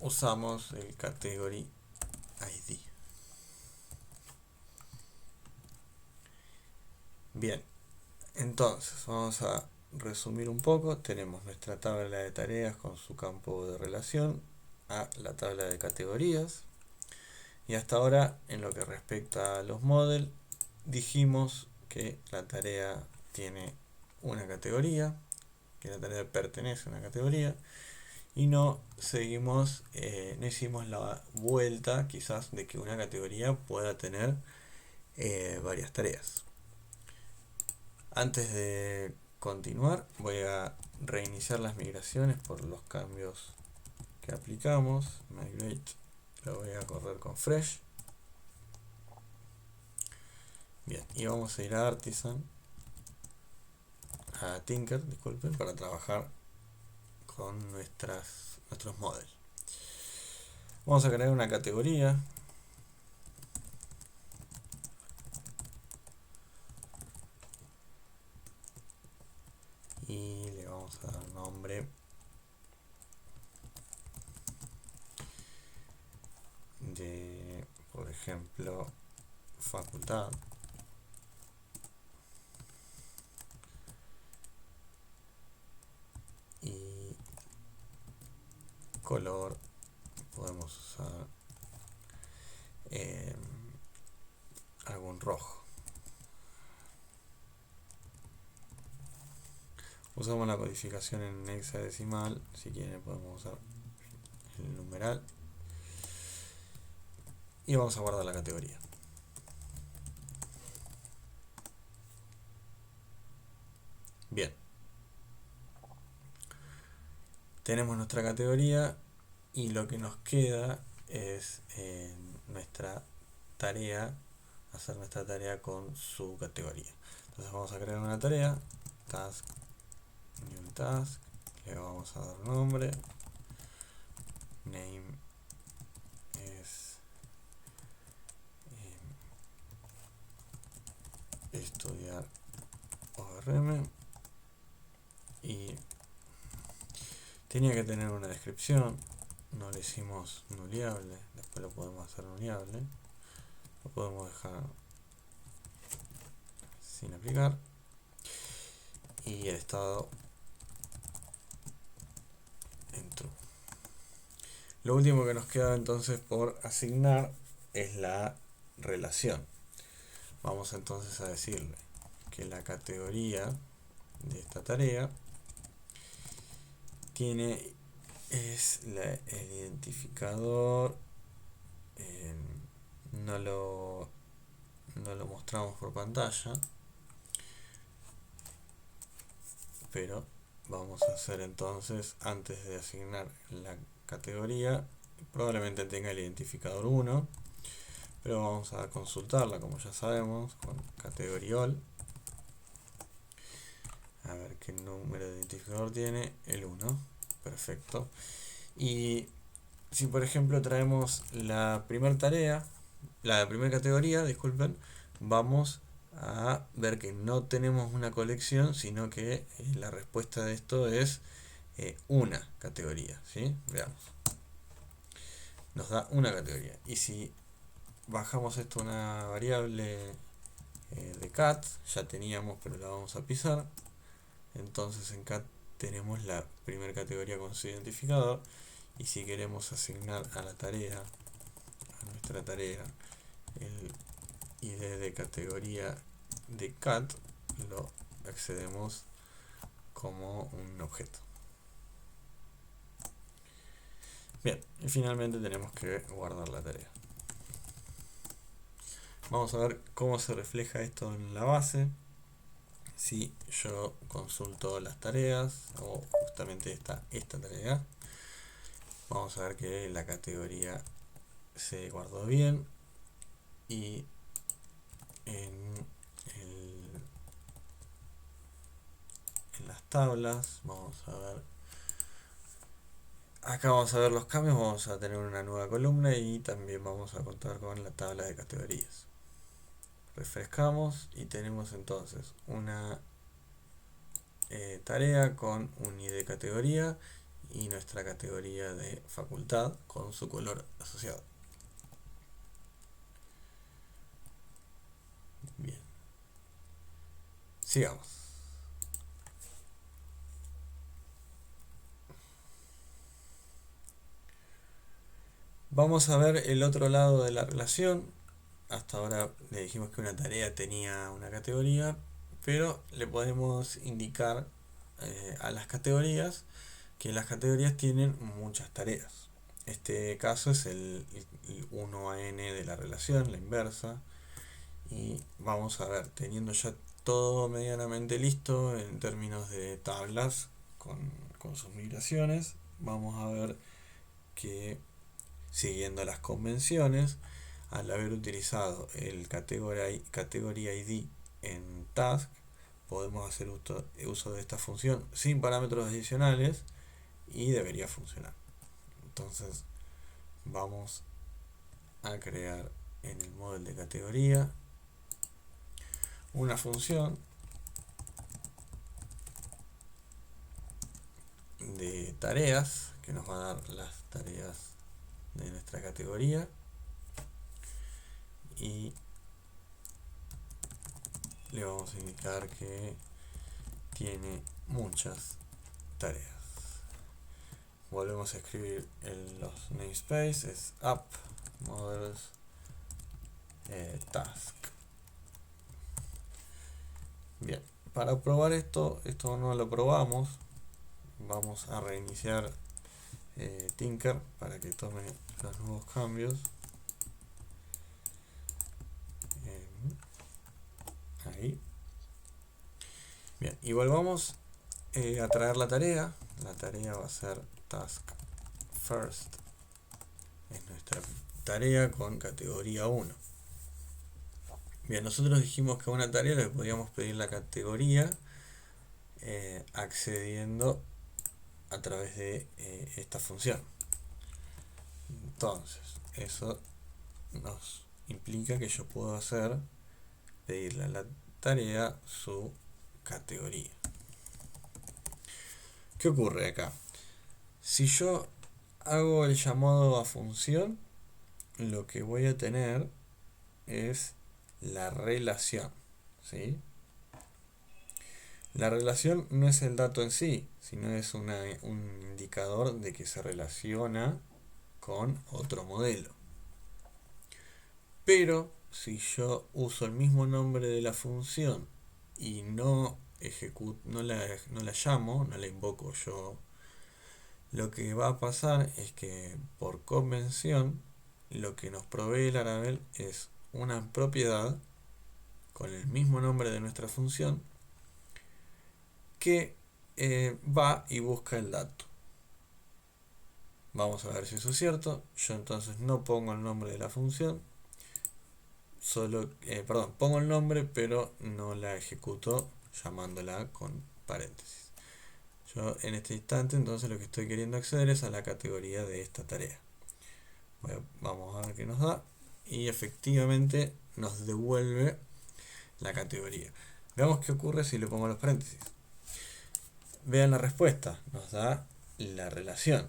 usamos el category ID. Bien, entonces vamos a resumir un poco. Tenemos nuestra tabla de tareas con su campo de relación a la tabla de categorías, y hasta ahora en lo que respecta a los model dijimos que la tarea tiene una categoría, que la tarea pertenece a una categoría, y no hicimos la vuelta quizás de que una categoría pueda tener varias tareas. Antes de continuar voy a reiniciar las migraciones por los cambios que aplicamos. Migrate lo voy a correr con fresh. Bien, y vamos a ir a Artisan, a Tinker, disculpen, para trabajar con nuestros models. Vamos a crear una categoría. Y le vamos a dar nombre de, por ejemplo, facultad. Y color podemos usar algún rojo. Usamos la codificación en hexadecimal, si quieren podemos usar el numeral, y vamos a guardar la categoría. Bien, tenemos nuestra categoría y lo que nos queda es nuestra tarea, hacer nuestra tarea con su categoría. Entonces vamos a crear una tarea, task, new task, le vamos a dar nombre, name es estudiar ORM, y tenía que tener una descripción. No le hicimos nuliable, después lo podemos hacer nuliable, lo podemos dejar sin aplicar, y el estado en true. Lo último que nos queda entonces por asignar es la relación. Vamos entonces a decirle que la categoría de esta tarea es el identificador. No lo mostramos por pantalla, pero vamos a hacer entonces, antes de asignar la categoría, probablemente tenga el identificador 1, pero vamos a consultarla, como ya sabemos, con categorial. A ver qué número de identificador tiene. El 1. Perfecto. Y si por ejemplo traemos la primera tarea, la primera categoría, disculpen, vamos a ver que no tenemos una colección, sino que la respuesta de esto es una categoría, ¿sí? Veamos. Nos da una categoría. Y si bajamos esto a una variable de cat, ya teníamos, pero la vamos a pisar. Entonces en cat tenemos la primera categoría con su identificador. Y si queremos asignar a la tarea, a nuestra tarea, el ID de categoría de cat, lo accedemos como un objeto. Bien, y finalmente tenemos que guardar la tarea. Vamos a ver cómo se refleja esto en la base. Si yo consulto las tareas, o justamente esta tarea, vamos a ver que la categoría se guardó bien y en las tablas vamos a ver, acá vamos a ver los cambios, vamos a tener una nueva columna y también vamos a contar con la tabla de categorías. Refrescamos y tenemos entonces una tarea con un ID de categoría y nuestra categoría de facultad con su color asociado. Bien. Sigamos. Vamos a ver el otro lado de la relación. Hasta ahora le dijimos que una tarea tenía una categoría, pero le podemos indicar a las categorías que las categorías tienen muchas tareas. Este caso es el 1 a n de la relación, la inversa. Y vamos a ver, teniendo ya todo medianamente listo en términos de tablas con sus migraciones, vamos a ver que siguiendo las convenciones, al haber utilizado el category ID en task, podemos hacer uso de esta función sin parámetros adicionales y debería funcionar. Entonces vamos a crear en el model de categoría una función de tareas que nos va a dar las tareas de nuestra categoría y le vamos a indicar que tiene muchas tareas. Volvemos a escribir en los namespace, es app models task. Bien, para probar esto no lo probamos, vamos a reiniciar Tinker para que tome los nuevos cambios. Ahí. Bien, y volvamos a traer la tarea. La tarea va a ser task first. Es nuestra tarea con categoría 1. Bien, nosotros dijimos que a una tarea le podíamos pedir la categoría accediendo a través de esta función. Entonces, eso nos implica que yo puedo pedirle a la tarea su categoría. ¿Qué ocurre acá? Si yo hago el llamado a función, lo que voy a tener es la relación, ¿sí? La relación no es el dato en sí, sino es un indicador de que se relaciona con otro modelo. Pero si yo uso el mismo nombre de la función y no no la llamo, no la invoco yo, lo que va a pasar es que por convención lo que nos provee Laravel es una propiedad con el mismo nombre de nuestra función que va y busca el dato. Vamos a ver si eso es cierto. Yo entonces no pongo el nombre de la función, pongo el nombre pero no la ejecuto llamándola con paréntesis. Yo en este instante entonces lo que estoy queriendo acceder es a la categoría de esta tarea. Vamos a ver qué nos da y efectivamente nos devuelve la categoría. Veamos qué ocurre si le pongo los paréntesis. Vean la respuesta, nos da la relación.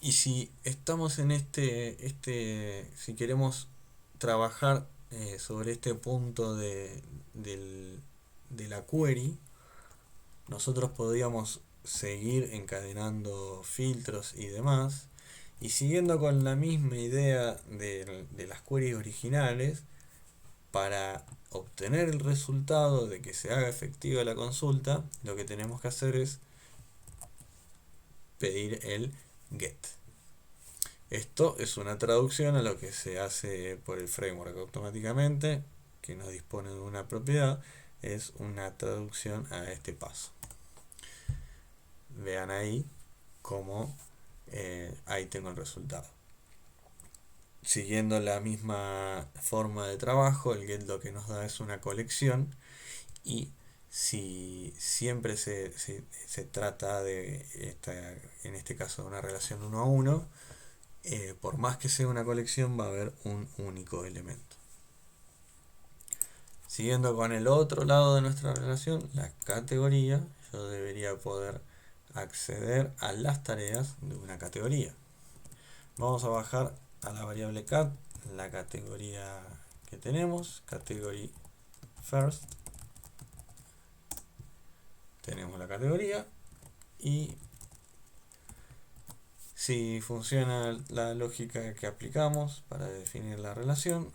Y si estamos en si queremos trabajar sobre este punto de la query, nosotros podríamos seguir encadenando filtros y demás, y siguiendo con la misma idea de las queries originales, para obtener el resultado de que se haga efectiva la consulta, lo que tenemos que hacer es pedir el get. Esto es una traducción a lo que se hace por el framework automáticamente, que nos dispone de una propiedad, es una traducción a este paso. Vean ahí cómo ahí tengo el resultado. Siguiendo la misma forma de trabajo, el get lo que nos da es una colección, y si siempre se trata de en este caso de una relación 1 a 1, por más que sea una colección va a haber un único elemento. Siguiendo con el otro lado de nuestra relación, la categoría, yo debería poder acceder a las tareas de una categoría. Vamos a bajar a la variable cat la categoría que tenemos, category first. Tenemos la categoría y si funciona la lógica que aplicamos para definir la relación,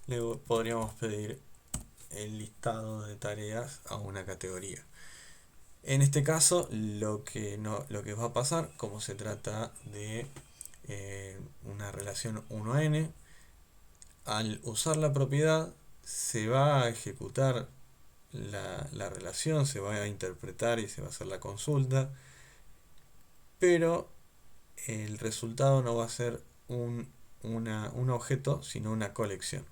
luego podríamos pedir el listado de tareas a una categoría. En este caso lo que va a pasar, como se trata de una relación 1 a n, al usar la propiedad se va a ejecutar la relación, se va a interpretar y se va a hacer la consulta, pero el resultado no va a ser un objeto, sino una colección.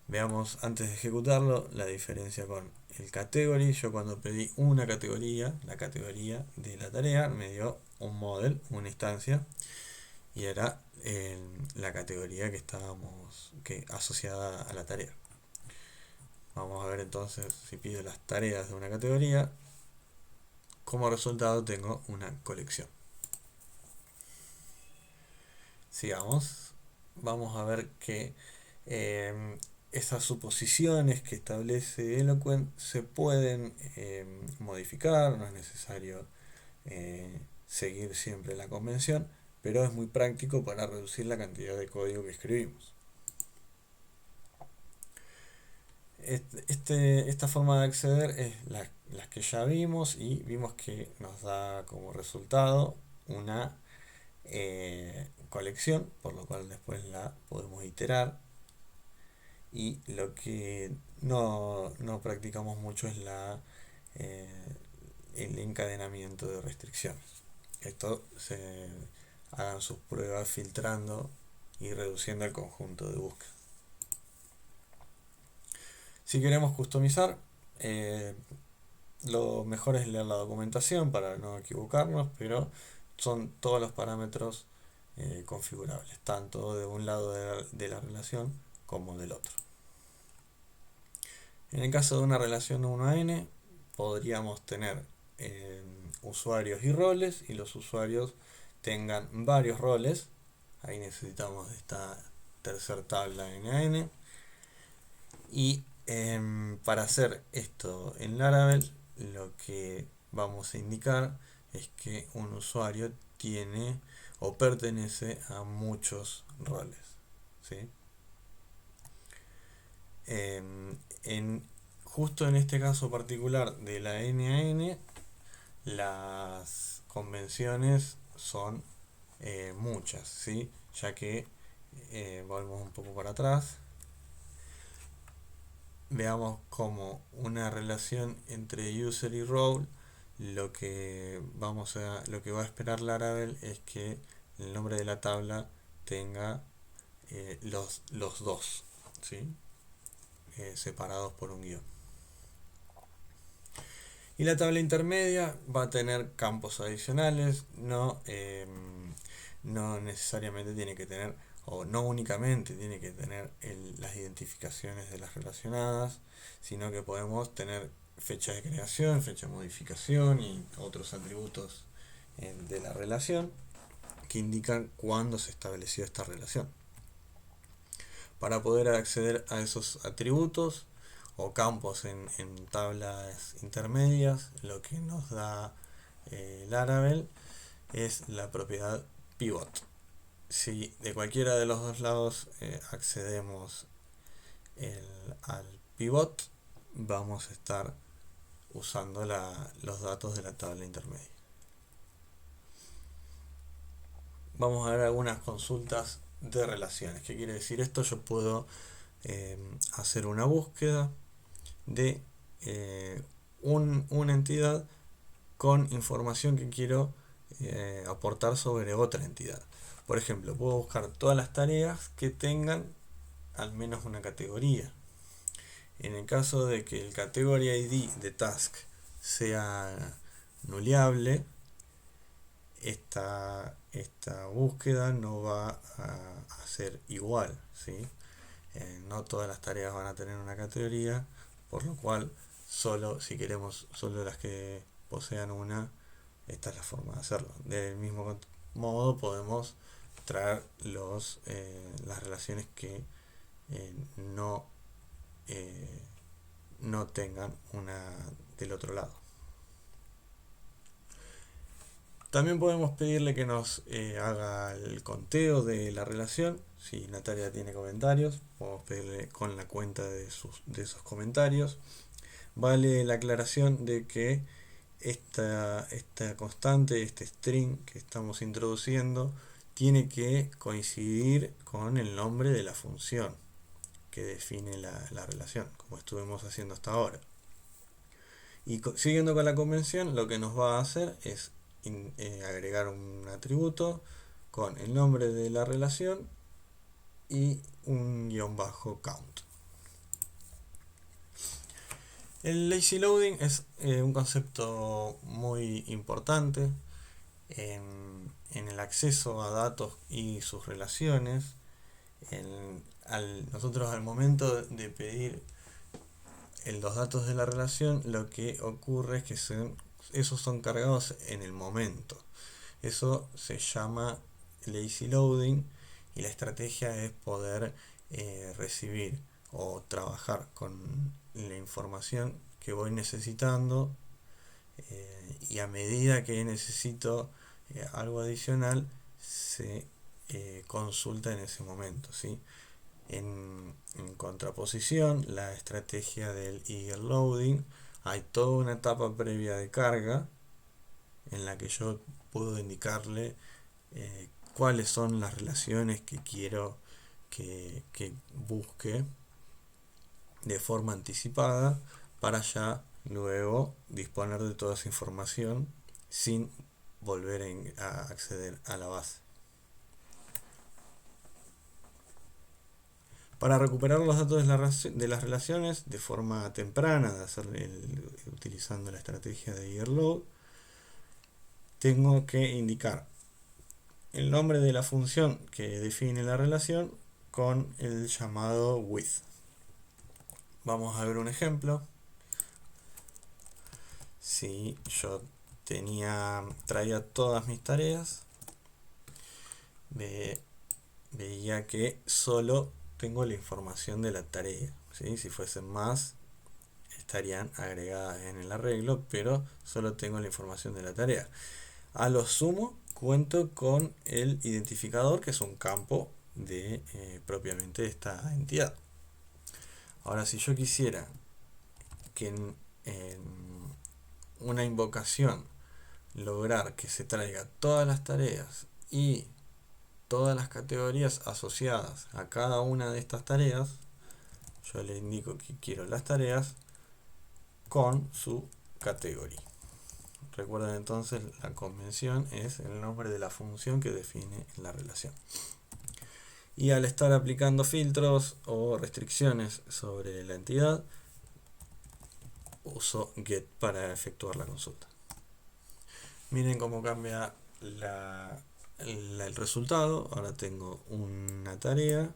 Veamos antes de ejecutarlo la diferencia con el category. Yo cuando pedí una categoría, la categoría de la tarea, me dio un model, una instancia, y era la categoría que estábamos asociada a la tarea. Vamos a ver entonces si pido las tareas de una categoría. Como resultado tengo una colección. Sigamos. Vamos a ver que esas suposiciones que establece Eloquent se pueden modificar, no es necesario seguir siempre la convención, pero es muy práctico para reducir la cantidad de código que escribimos. Esta forma de acceder es las que ya vimos, y vimos que nos da como resultado una colección, por lo cual después la podemos iterar, y lo que no practicamos mucho es el encadenamiento de restricciones. Esto se hagan sus pruebas filtrando y reduciendo el conjunto de búsqueda. Si queremos customizar, lo mejor es leer la documentación para no equivocarnos, pero son todos los parámetros configurables, tanto de un lado de la relación como del otro. En el caso de una relación 1 a n, podríamos tener usuarios y roles, y los usuarios tengan varios roles. Ahí necesitamos esta tercera tabla n a n. Y para hacer esto en Laravel, lo que vamos a indicar es que un usuario tiene o pertenece a muchos roles, ¿sí? Justo en este caso particular de la N-A-N, las convenciones son muchas, ¿sí? Ya que volvemos un poco para atrás, veamos como una relación entre user y role, lo que lo que va a esperar Laravel es que el nombre de la tabla tenga los dos, ¿sí? Separados por un guión. Y la tabla intermedia va a tener campos adicionales, no necesariamente tiene que tener, o no únicamente tiene que tener las identificaciones de las relacionadas, sino que podemos tener fecha de creación, fecha de modificación y otros atributos de la relación que indican cuándo se estableció esta relación. Para poder acceder a esos atributos o campos en tablas intermedias, lo que nos da Laravel es la propiedad pivot. Si de cualquiera de los dos lados accedemos al pivot, vamos a estar usando los datos de la tabla intermedia. Vamos a ver algunas consultas de relaciones. ¿Qué quiere decir esto? Yo puedo hacer una búsqueda de una entidad con información que quiero aportar sobre otra entidad. Por ejemplo, puedo buscar todas las tareas que tengan al menos una categoría. En el caso de que el category ID de task sea nuleable, esta búsqueda no va a ser igual, ¿sí? No todas las tareas van a tener una categoría, por lo cual si queremos solo las que posean una, esta es la forma de hacerlo. Del mismo modo podemos traer las relaciones que no tengan una del otro lado. También podemos pedirle que nos haga el conteo de la relación. Si Natalia tiene comentarios, podemos pedirle con la cuenta de esos comentarios. Vale la aclaración de que esta constante, este string que estamos introduciendo, tiene que coincidir con el nombre de la función que define la relación, como estuvimos haciendo hasta ahora. Y siguiendo con la convención, lo que nos va a hacer es agregar un atributo con el nombre de la relación y un guión bajo count. El lazy loading es un concepto muy importante en el acceso a datos y sus relaciones. Nosotros al momento de pedir los datos de la relación, lo que ocurre es que esos son cargados en el momento. Eso se llama lazy loading y la estrategia es poder recibir o trabajar con la información que voy necesitando y a medida que necesito algo adicional se consulta en ese momento, ¿sí? En contraposición, la estrategia del eager loading, hay toda una etapa previa de carga en la que yo puedo indicarle cuáles son las relaciones que quiero que busque de forma anticipada para ya luego disponer de toda esa información sin volver a acceder a la base. Para recuperar los datos de las relaciones de forma temprana, utilizando la estrategia de eager load, tengo que indicar el nombre de la función que define la relación con el llamado with. Vamos a ver un ejemplo. Si yo traía todas mis tareas, veía que solo tengo la información de la tarea, ¿sí? Si fuesen más, estarían agregadas en el arreglo, pero solo tengo la información de la tarea. A lo sumo cuento con el identificador, que es un campo de propiamente esta entidad. Ahora, si yo quisiera que en una invocación lograr que se traiga todas las tareas y todas las categorías asociadas a cada una de estas tareas, yo le indico que quiero las tareas con su categoría. Recuerden entonces, la convención es el nombre de la función que define la relación. Y al estar aplicando filtros o restricciones sobre la entidad, uso get para efectuar la consulta. Miren cómo cambia el resultado. Ahora tengo una tarea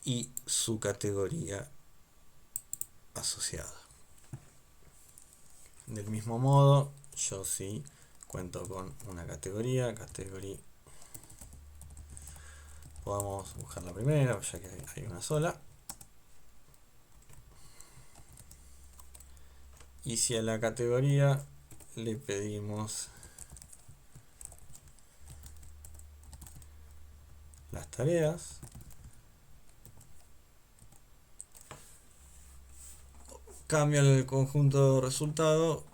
y su categoría asociada. Del mismo modo, yo sí cuento con una categoría. Podemos buscar la primera, ya que hay una sola. Y si a la categoría le pedimos las tareas, cambia el conjunto de resultado,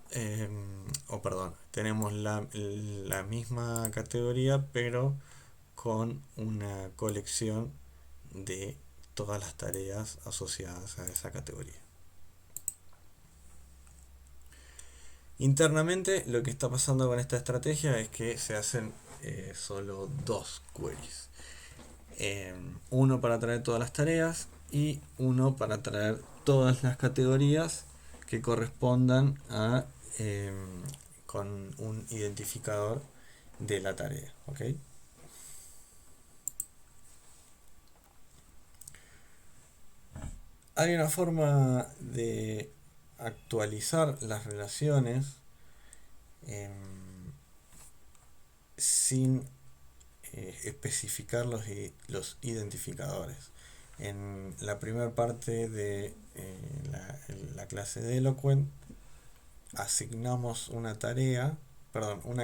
tenemos la misma categoría, pero con una colección de todas las tareas asociadas a esa categoría. Internamente, lo que está pasando con esta estrategia es que se hacen solo dos queries. Uno para traer todas las tareas y uno para traer todas las categorías que correspondan a con un identificador de la tarea. ¿Ok? Hay una forma de actualizar las relaciones sin especificar los identificadores. En la primera parte de la clase de Eloquent asignamos una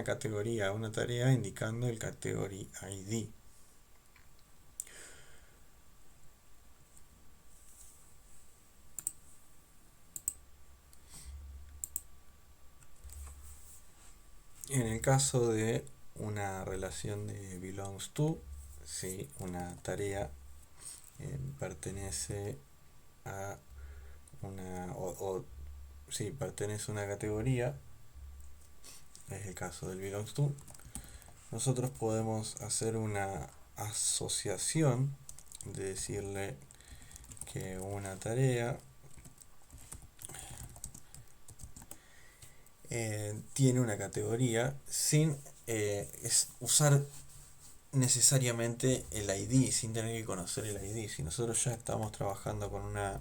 categoría a una tarea indicando el category ID. En el caso de una relación de belongs to, si una tarea pertenece a pertenece a una categoría, es el caso del belongs to, nosotros podemos hacer una asociación de decirle que una tarea tiene una categoría sin usar necesariamente el ID, sin tener que conocer el ID. Si nosotros ya estamos trabajando con una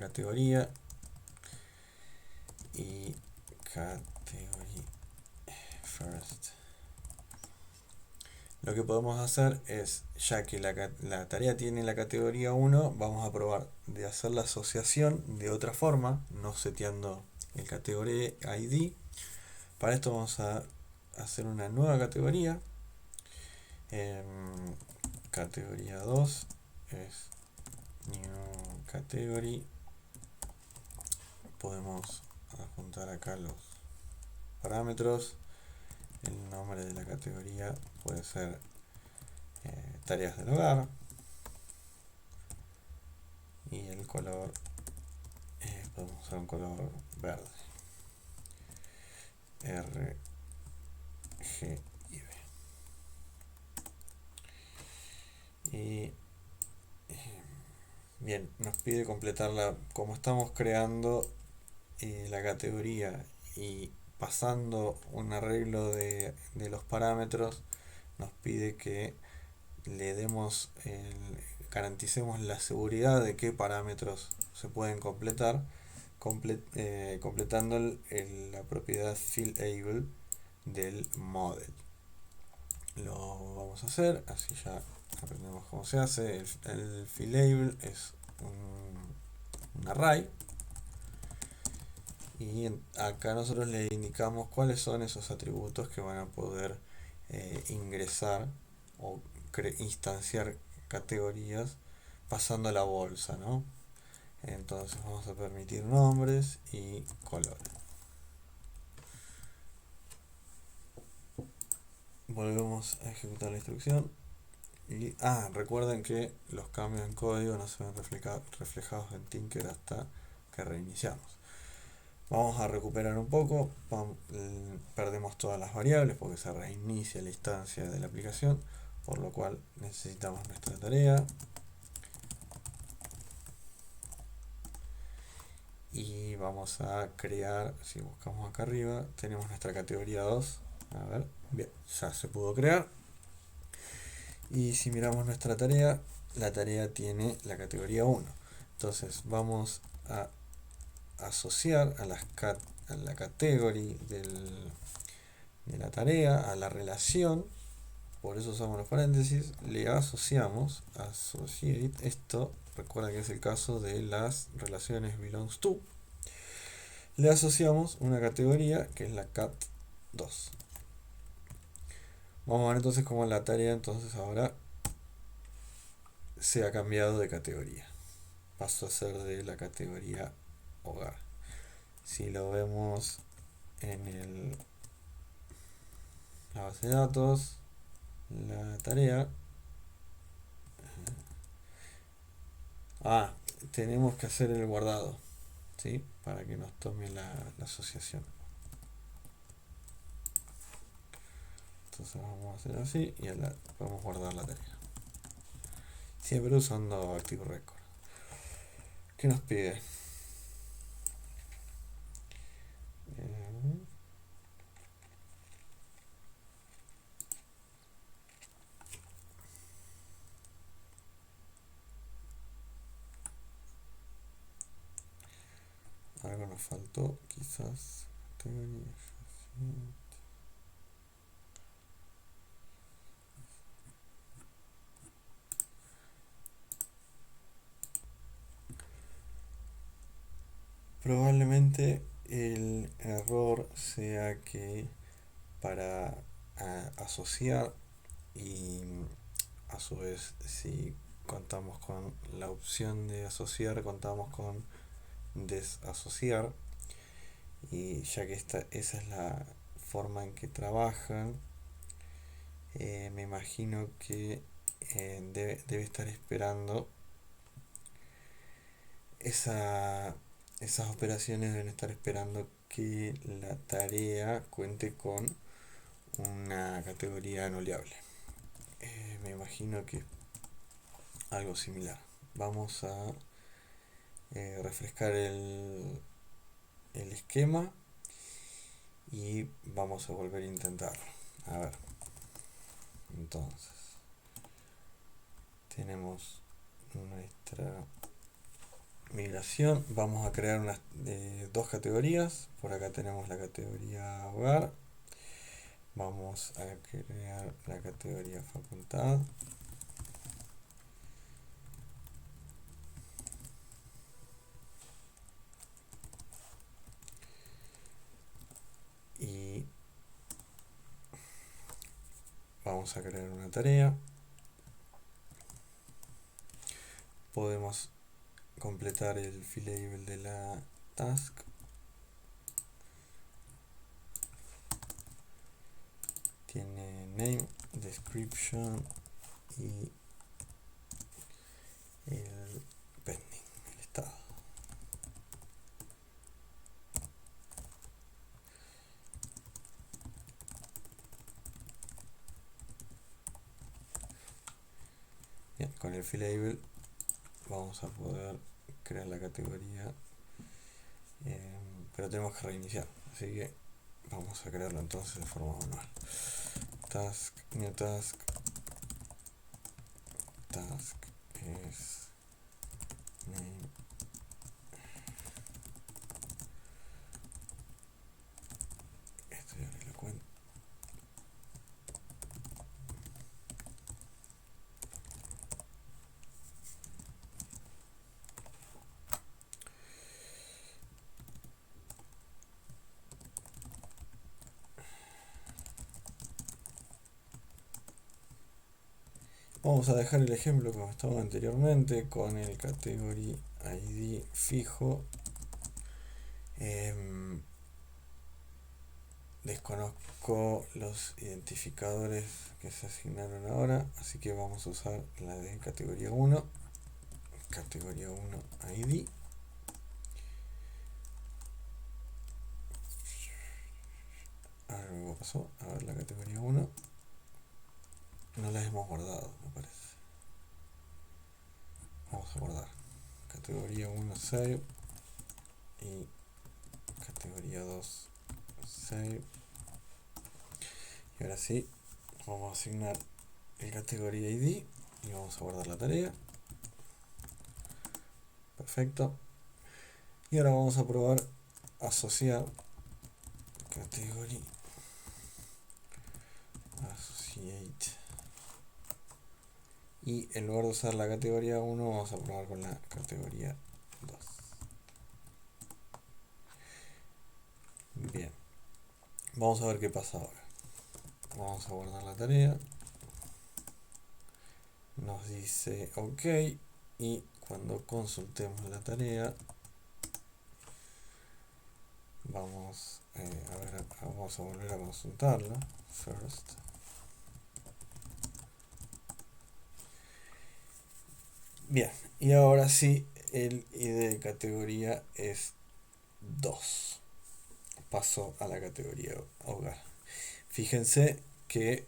categoría y category first, lo que podemos hacer es, ya que la tarea tiene la categoría 1, vamos a probar de hacer la asociación de otra forma, no seteando el category ID. Para esto vamos a hacer una nueva categoría. Categoría 2 es new category. Podemos adjuntar acá los parámetros. El nombre de la categoría puede ser tareas del hogar. Y el color, podemos usar un color verde. R, G y B. Y bien, nos pide completarla. Como estamos creando la categoría y pasando un arreglo de los parámetros, nos pide que le demos garanticemos la seguridad de qué parámetros se pueden completar, completando la propiedad fillable del model. Lo vamos a hacer, así ya aprendemos cómo se hace. El fillable es un array Y acá nosotros le indicamos cuáles son esos atributos que van a poder ingresar o instanciar categorías pasando a la bolsa, ¿no? Entonces vamos a permitir nombres y colores. Volvemos a ejecutar la instrucción. Y recuerden que los cambios en código no se ven reflejados en Tinker hasta que reiniciamos. Vamos a recuperar un poco. Perdemos todas las variables porque se reinicia la instancia de la aplicación, por lo cual necesitamos nuestra tarea. Y vamos a crear, si buscamos acá arriba, tenemos nuestra categoría 2. A ver, bien, ya se pudo crear. Y si miramos nuestra tarea, la tarea tiene la categoría 1. Entonces vamos a asociar a la categoría de la tarea, a la relación, por eso usamos los paréntesis, le asociamos, associate, esto recuerda que es el caso de las relaciones belongs to, le asociamos una categoría que es la cat2. Vamos a ver entonces cómo la tarea entonces ahora se ha cambiado de categoría. Pasó a ser de la categoría hogar. Si lo vemos en la base de datos, la tarea, tenemos que hacer el guardado, ¿sí? Para que nos tome la asociación. Entonces vamos a hacer así y podemos guardar la tarea. Siempre usando Active Record. ¿Qué nos pide? Algo nos faltó, quizás. Probablemente el error sea que para asociar y a su vez si contamos con la opción de asociar, contamos con desasociar, y ya que esa es la forma en que trabajan, me imagino que debe estar esperando esas operaciones, deben estar esperando que la tarea cuente con una categoría anuleable. Me imagino que algo similar. Vamos a refrescar el esquema y vamos a volver a intentarlo. A ver, entonces tenemos nuestra migración. Vamos a crear dos categorías. Por acá tenemos la categoría hogar. Vamos a crear la categoría facultad. Y vamos a crear una tarea. Podemos completar el filable de la task. Tiene name, description y el pending, el estado. Bien, con el filable vamos a poder crear la categoría, pero tenemos que reiniciar, así que vamos a crearlo entonces de forma manual. Task, new task, task es name, esto ya le cuento. Vamos a dejar el ejemplo como estaba anteriormente con el category ID fijo. Desconozco los identificadores que se asignaron ahora, así que vamos a usar la de categoría 1, categoría 1 ID. Algo pasó, a ver la categoría 1. No la hemos guardado, me parece. Vamos a guardar categoría 1 save y categoría 2 save. Y ahora sí, vamos a asignar el categoría ID y vamos a guardar la tarea. Perfecto. Y ahora vamos a probar asociar category associate. Y en lugar de usar la categoría 1, vamos a probar con la categoría 2. Bien. Vamos a ver qué pasa ahora. Vamos a guardar la tarea. Nos dice OK. Y cuando consultemos la tarea, vamos a ver, vamos a volver a consultarla. First. Bien, y ahora sí, el ID de categoría es 2. Paso a la categoría hogar. Fíjense que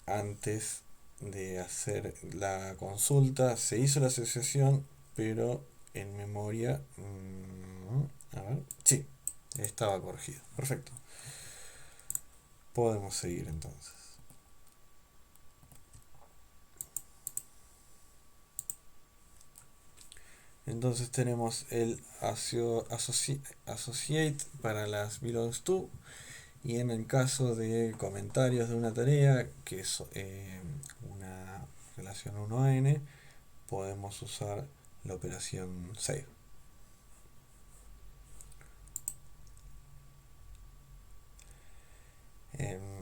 antes de hacer la consulta se hizo la asociación, pero en memoria, a ver, sí, estaba corregido. Perfecto. Podemos seguir entonces. Entonces tenemos el associate para las belongs to, y en el caso de comentarios de una tarea que es una relación 1n, podemos usar la operación save.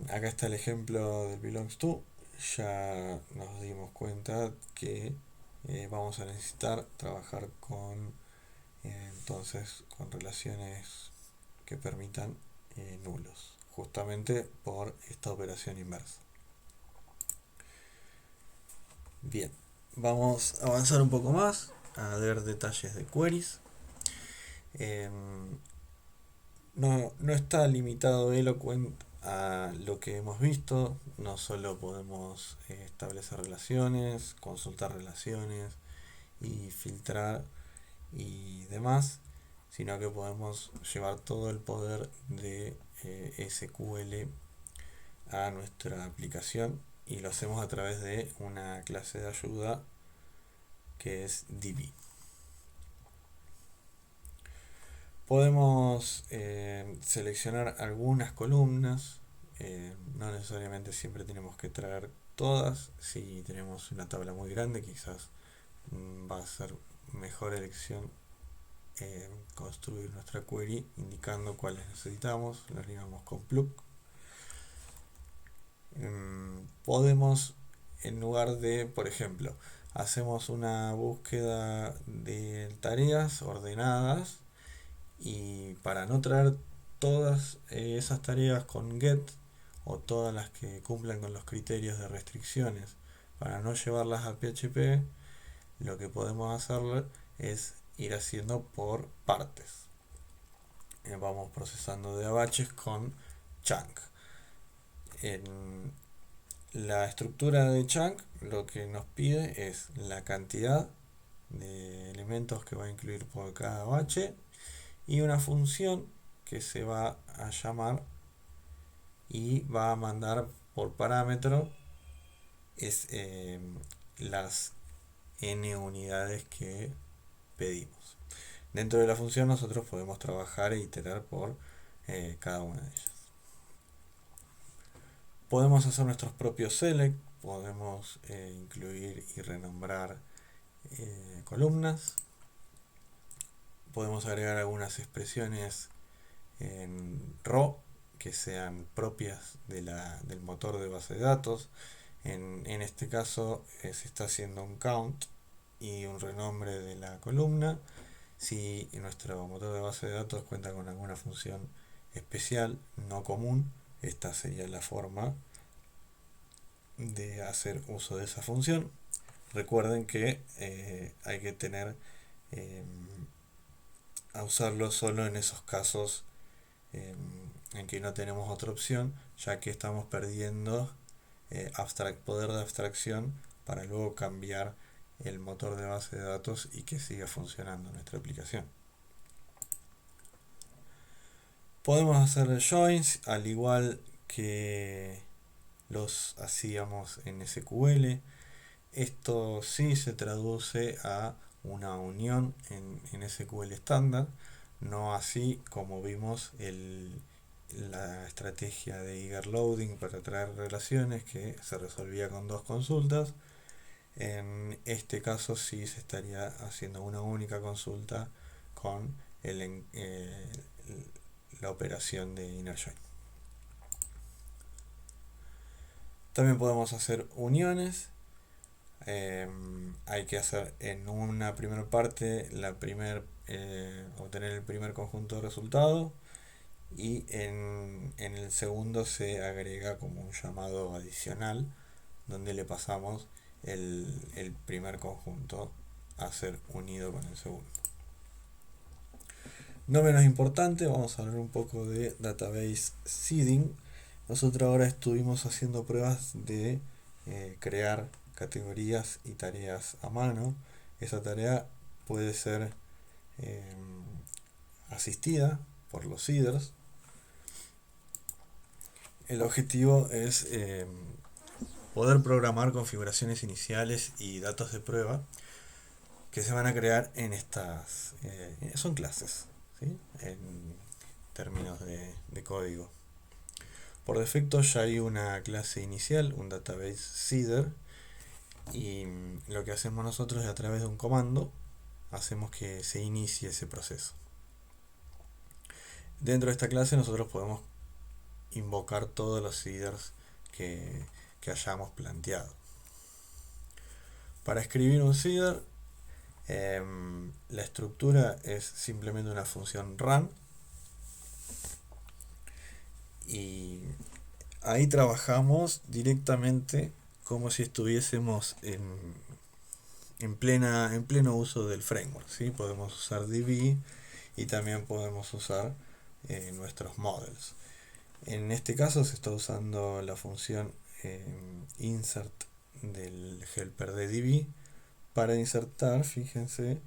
Acá está el ejemplo del belongs to. Ya nos dimos cuenta que vamos a necesitar trabajar con entonces con relaciones que permitan nulos, justamente por esta operación inversa. Bien, vamos a avanzar un poco más a ver detalles de queries. No está limitado Eloquent a lo que hemos visto. No solo podemos establecer relaciones, consultar relaciones y filtrar y demás, sino que podemos llevar todo el poder de SQL a nuestra aplicación, y lo hacemos a través de una clase de ayuda que es DB. Podemos seleccionar algunas columnas, no necesariamente siempre tenemos que traer todas. Si tenemos una tabla muy grande, quizás va a ser mejor elección construir nuestra query indicando cuáles necesitamos. Lo haríamos con plug. Podemos, en lugar de, por ejemplo, hacemos una búsqueda de tareas ordenadas, y para no traer todas esas tareas con get, o todas las que cumplan con los criterios de restricciones, para no llevarlas a PHP, lo que podemos hacer es ir haciendo por partes. Vamos procesando de a batches con chunk. En la estructura de chunk lo que nos pide es la cantidad de elementos que va a incluir por cada bache, y una función que se va a llamar y va a mandar por parámetro las n unidades que pedimos. Dentro de la función nosotros podemos trabajar e iterar por cada una de ellas. Podemos hacer nuestros propios select, podemos incluir y renombrar columnas, podemos agregar algunas expresiones en raw que sean propias del motor de base de datos. En este caso se está haciendo un count y un renombre de la columna. Si nuestro motor de base de datos cuenta con alguna función especial, no común, esta sería la forma de hacer uso de esa función. Recuerden que hay que tener a usarlo solo en esos casos en que no tenemos otra opción, ya que estamos perdiendo poder de abstracción para luego cambiar el motor de base de datos y que siga funcionando nuestra aplicación. Podemos hacer joins al igual que los hacíamos en SQL. Esto sí se traduce a una unión en SQL estándar, no así como vimos la estrategia de eager loading para traer relaciones que se resolvía con dos consultas. En este caso sí se estaría haciendo una única consulta con la operación de inner join. También podemos hacer uniones. Hay que hacer en una primera parte obtener el primer conjunto de resultados y en el segundo se agrega como un llamado adicional donde le pasamos el primer conjunto a ser unido con el segundo. No menos importante, vamos a hablar un poco de database seeding. Nosotros ahora estuvimos haciendo pruebas de crear categorías y tareas a mano. Esa tarea puede ser asistida por los seeders. El objetivo es poder programar configuraciones iniciales y datos de prueba que se van a crear en estas son clases, ¿sí? En términos de código. Por defecto ya hay una clase inicial, un database seeder, y lo que hacemos nosotros es a través de un comando hacemos que se inicie ese proceso. Dentro de esta clase nosotros podemos invocar todos los seeders que hayamos planteado. Para escribir un seeder, la estructura es simplemente una función run y ahí trabajamos directamente como si estuviésemos en pleno uso del framework, ¿sí? Podemos usar DB y también podemos usar nuestros models. En este caso se está usando la función insert del helper de DB para insertar, fíjense,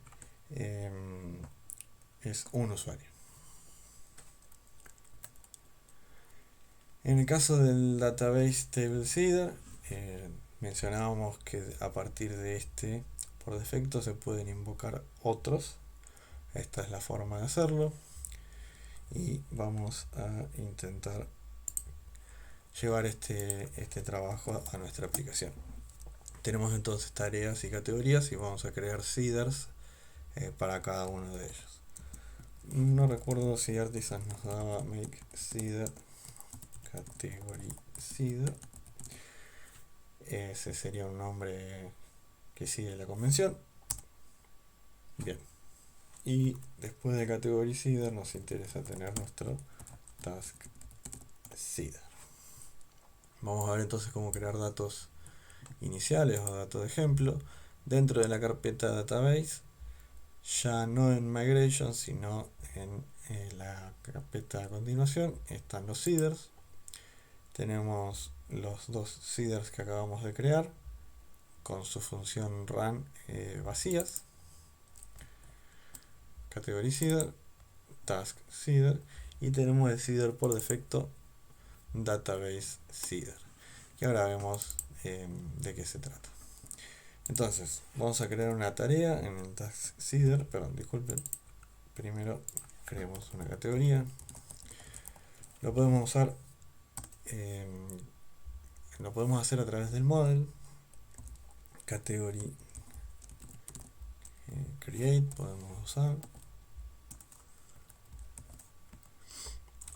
es un usuario. En el caso del database table seeder, mencionábamos que a partir de este, por defecto, se pueden invocar otros. Esta es la forma de hacerlo. Y vamos a intentar llevar este trabajo a nuestra aplicación. Tenemos entonces tareas y categorías y vamos a crear seeders para cada uno de ellos. No recuerdo si Artisan nos daba make seeder category seeder. Ese sería un nombre que sigue la convención. Bien. Y después de category seeder nos interesa tener nuestro task seeder. Vamos a ver entonces cómo crear datos iniciales o datos de ejemplo dentro de la carpeta database, ya no en migration sino en la carpeta a continuación están los seeders. Tenemos los dos seeders que acabamos de crear con su función run vacías, category seeder, task seeder, y tenemos el seeder por defecto database seeder, que ahora vemos de qué se trata. Entonces vamos a crear una tarea en el task seeder, perdón, disculpen, primero creemos una categoría. Lo podemos usar lo podemos hacer a través del model category create, podemos usar,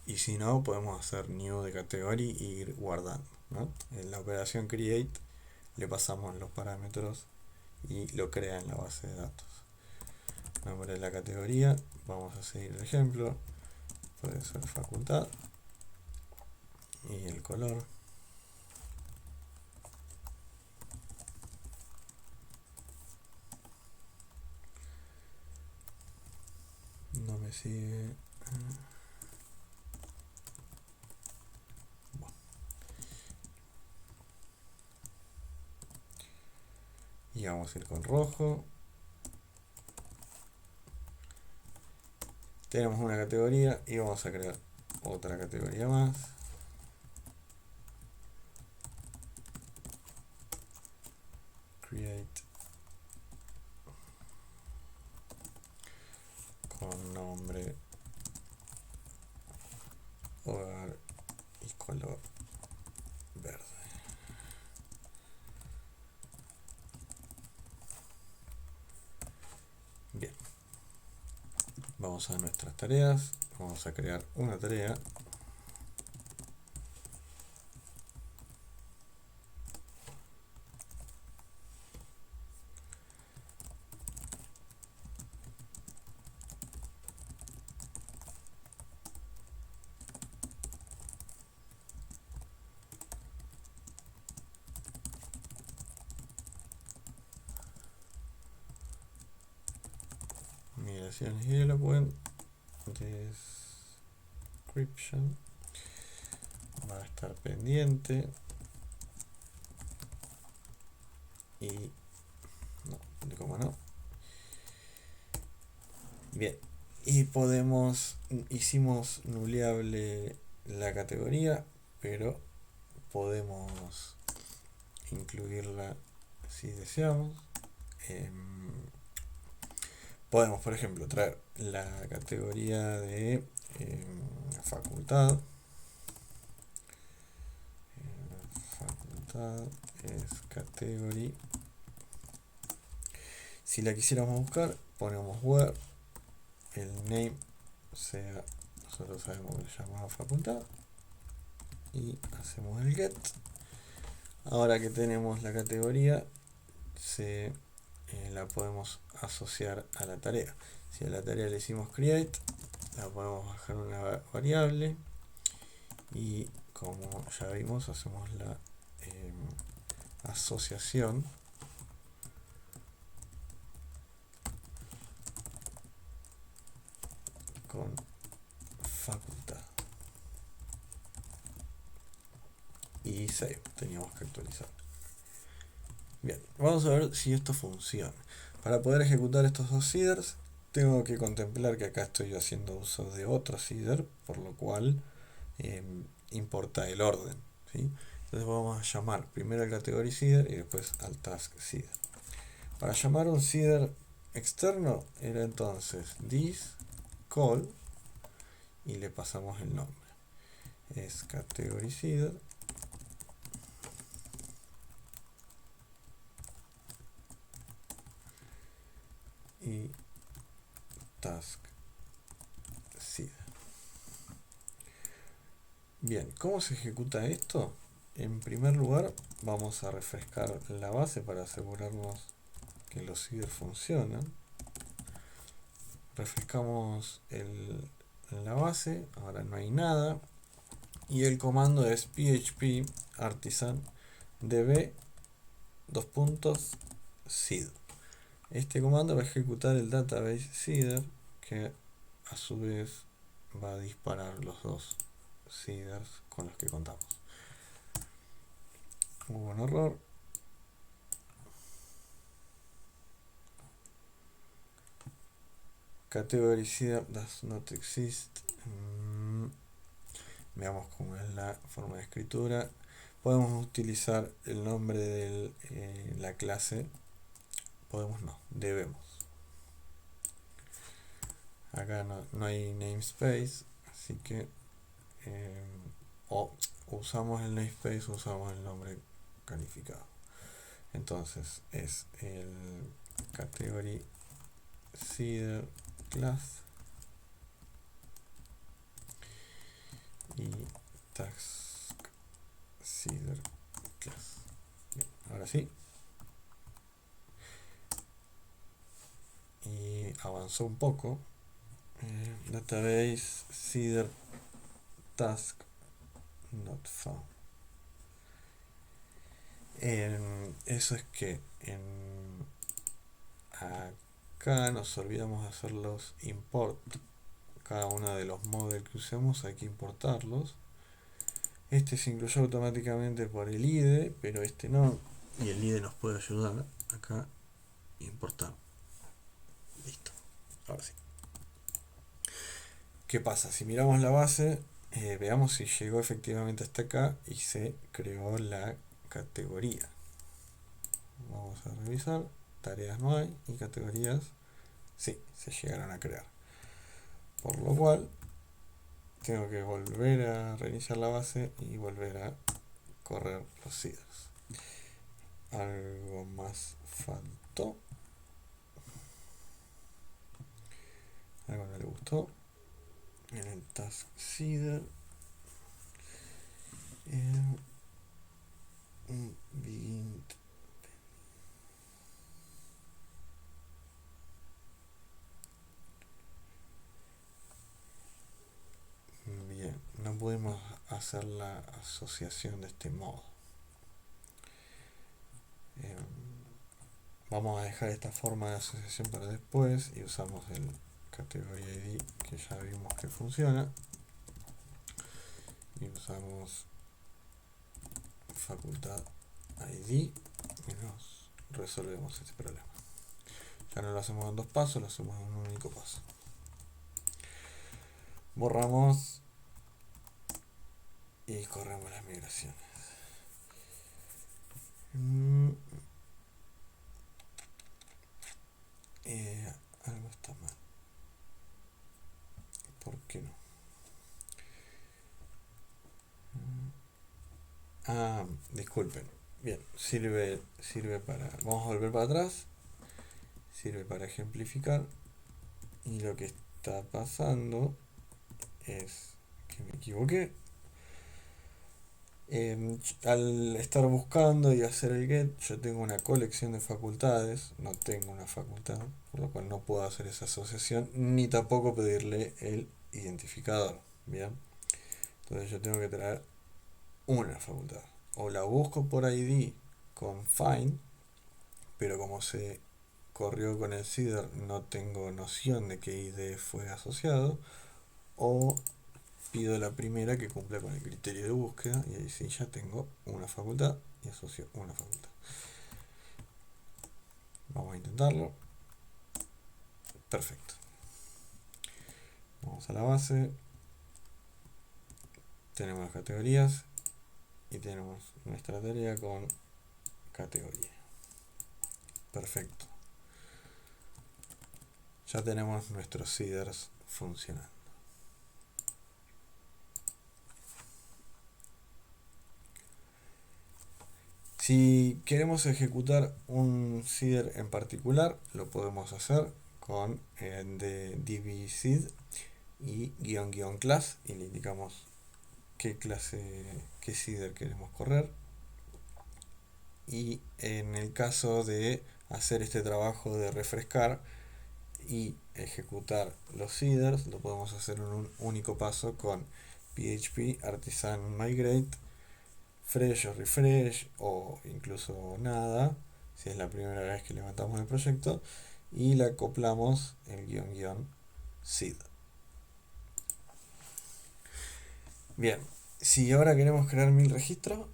y si no podemos hacer new de category y ir guardando, ¿no? En la operación create le pasamos los parámetros y lo crea en la base de datos. Nombre de la categoría, vamos a seguir el ejemplo, puede ser facultad, y el color, no me sigue. Bueno. Y vamos a ir con rojo. Tenemos una categoría y vamos a crear otra categoría más. Create con nombre, hogar y color verde. Bien. Vamos a nuestras tareas. Vamos a crear una tarea. Migraciones y Eloquent. Description. Va a estar pendiente. Y no, como no. Bien. Y hicimos nuleable la categoría, pero podemos incluirla si deseamos. Podemos, por ejemplo, traer la categoría de facultad. Facultad es category. Si la quisiéramos buscar, ponemos where el name sea, nosotros sabemos que se llama facultad, y hacemos el get. Ahora que tenemos la categoría, la podemos asociar a la tarea. Si a la tarea le hicimos create, la podemos bajar una variable y, como ya vimos, hacemos la asociación con facultad. Y save, teníamos que actualizar. Bien, vamos a ver si esto funciona. Para poder ejecutar estos dos seeders, tengo que contemplar que acá estoy haciendo uso de otro seeder, por lo cual importa el orden, ¿sí? Entonces vamos a llamar primero al category seeder y después al task seeder. Para llamar un seeder externo era entonces this call y le pasamos el nombre. Es category seeder y task seeder. Bien, ¿cómo se ejecuta esto? En primer lugar, vamos a refrescar la base para asegurarnos que los seeders funcionan. Refrescamos la base, ahora no hay nada. Y el comando es php artisan db seed. Este comando va a ejecutar el database seeder, que a su vez va a disparar los dos seeders con los que contamos. Hubo un error. Category seeder does not exist. Veamos cómo es la forma de escritura. Podemos utilizar el nombre de la clase. Podemos no, debemos. Acá no hay namespace, así que o usamos el namespace o usamos el nombre calificado. Entonces es el category seeder class y task seeder class. Bien, ahora sí. Y avanzó un poco. Database Seeder task not found. Eso es que acá nos olvidamos de hacer los import. Cada uno de los models que usemos hay que importarlos. Este se incluyó automáticamente por el IDE, pero este no. Y el IDE nos puede ayudar acá a importar. Listo. Ahora sí. ¿Qué pasa? Si miramos la base, veamos si llegó efectivamente hasta acá y se creó la categoría. Vamos a revisar. Tareas no hay y categorías sí, se llegaron a crear. Por lo cual, tengo que volver a reiniciar la base y volver a correr los seeders. Algo más faltó. Algo no le gustó. En el task seeder. Begin. Bien, no pudimos hacer la asociación de este modo. Vamos a dejar esta forma de asociación para después y usamos el categoría ID que ya vimos que funciona. Y usamos facultad ID y nos resolvemos este problema. Ya no lo hacemos en dos pasos, lo hacemos en un único paso. Borramos y corremos las migraciones. Algo está mal. ¿Por qué no? Disculpen. Bien, sirve para... Vamos a volver para atrás. Sirve para ejemplificar. Y lo que está pasando es que me equivoqué. Al estar buscando y hacer el get, yo tengo una colección de facultades, no tengo una facultad, por lo cual no puedo hacer esa asociación, ni tampoco pedirle el identificador. Bien, entonces yo tengo que traer una facultad. O la busco por ID con find, pero como se corrió con el seeder, no tengo noción de qué ID fue asociado, o pido la primera que cumpla con el criterio de búsqueda y ahí sí ya tengo una facultad y asocio una facultad. Vamos a intentarlo. Perfecto. Vamos a la base. Tenemos las categorías y tenemos nuestra tarea con categoría. Perfecto. Ya tenemos nuestros seeders funcionando. Si queremos ejecutar un seeder en particular, lo podemos hacer con de dbseed y --class y le indicamos qué clase, qué seeder queremos correr. Y en el caso de hacer este trabajo de refrescar y ejecutar los seeders, lo podemos hacer en un único paso con php artisan migrate fresh o refresh o incluso nada si es la primera vez que levantamos el proyecto y le acoplamos el --seed. Bien, si ahora queremos crear 1000 registros,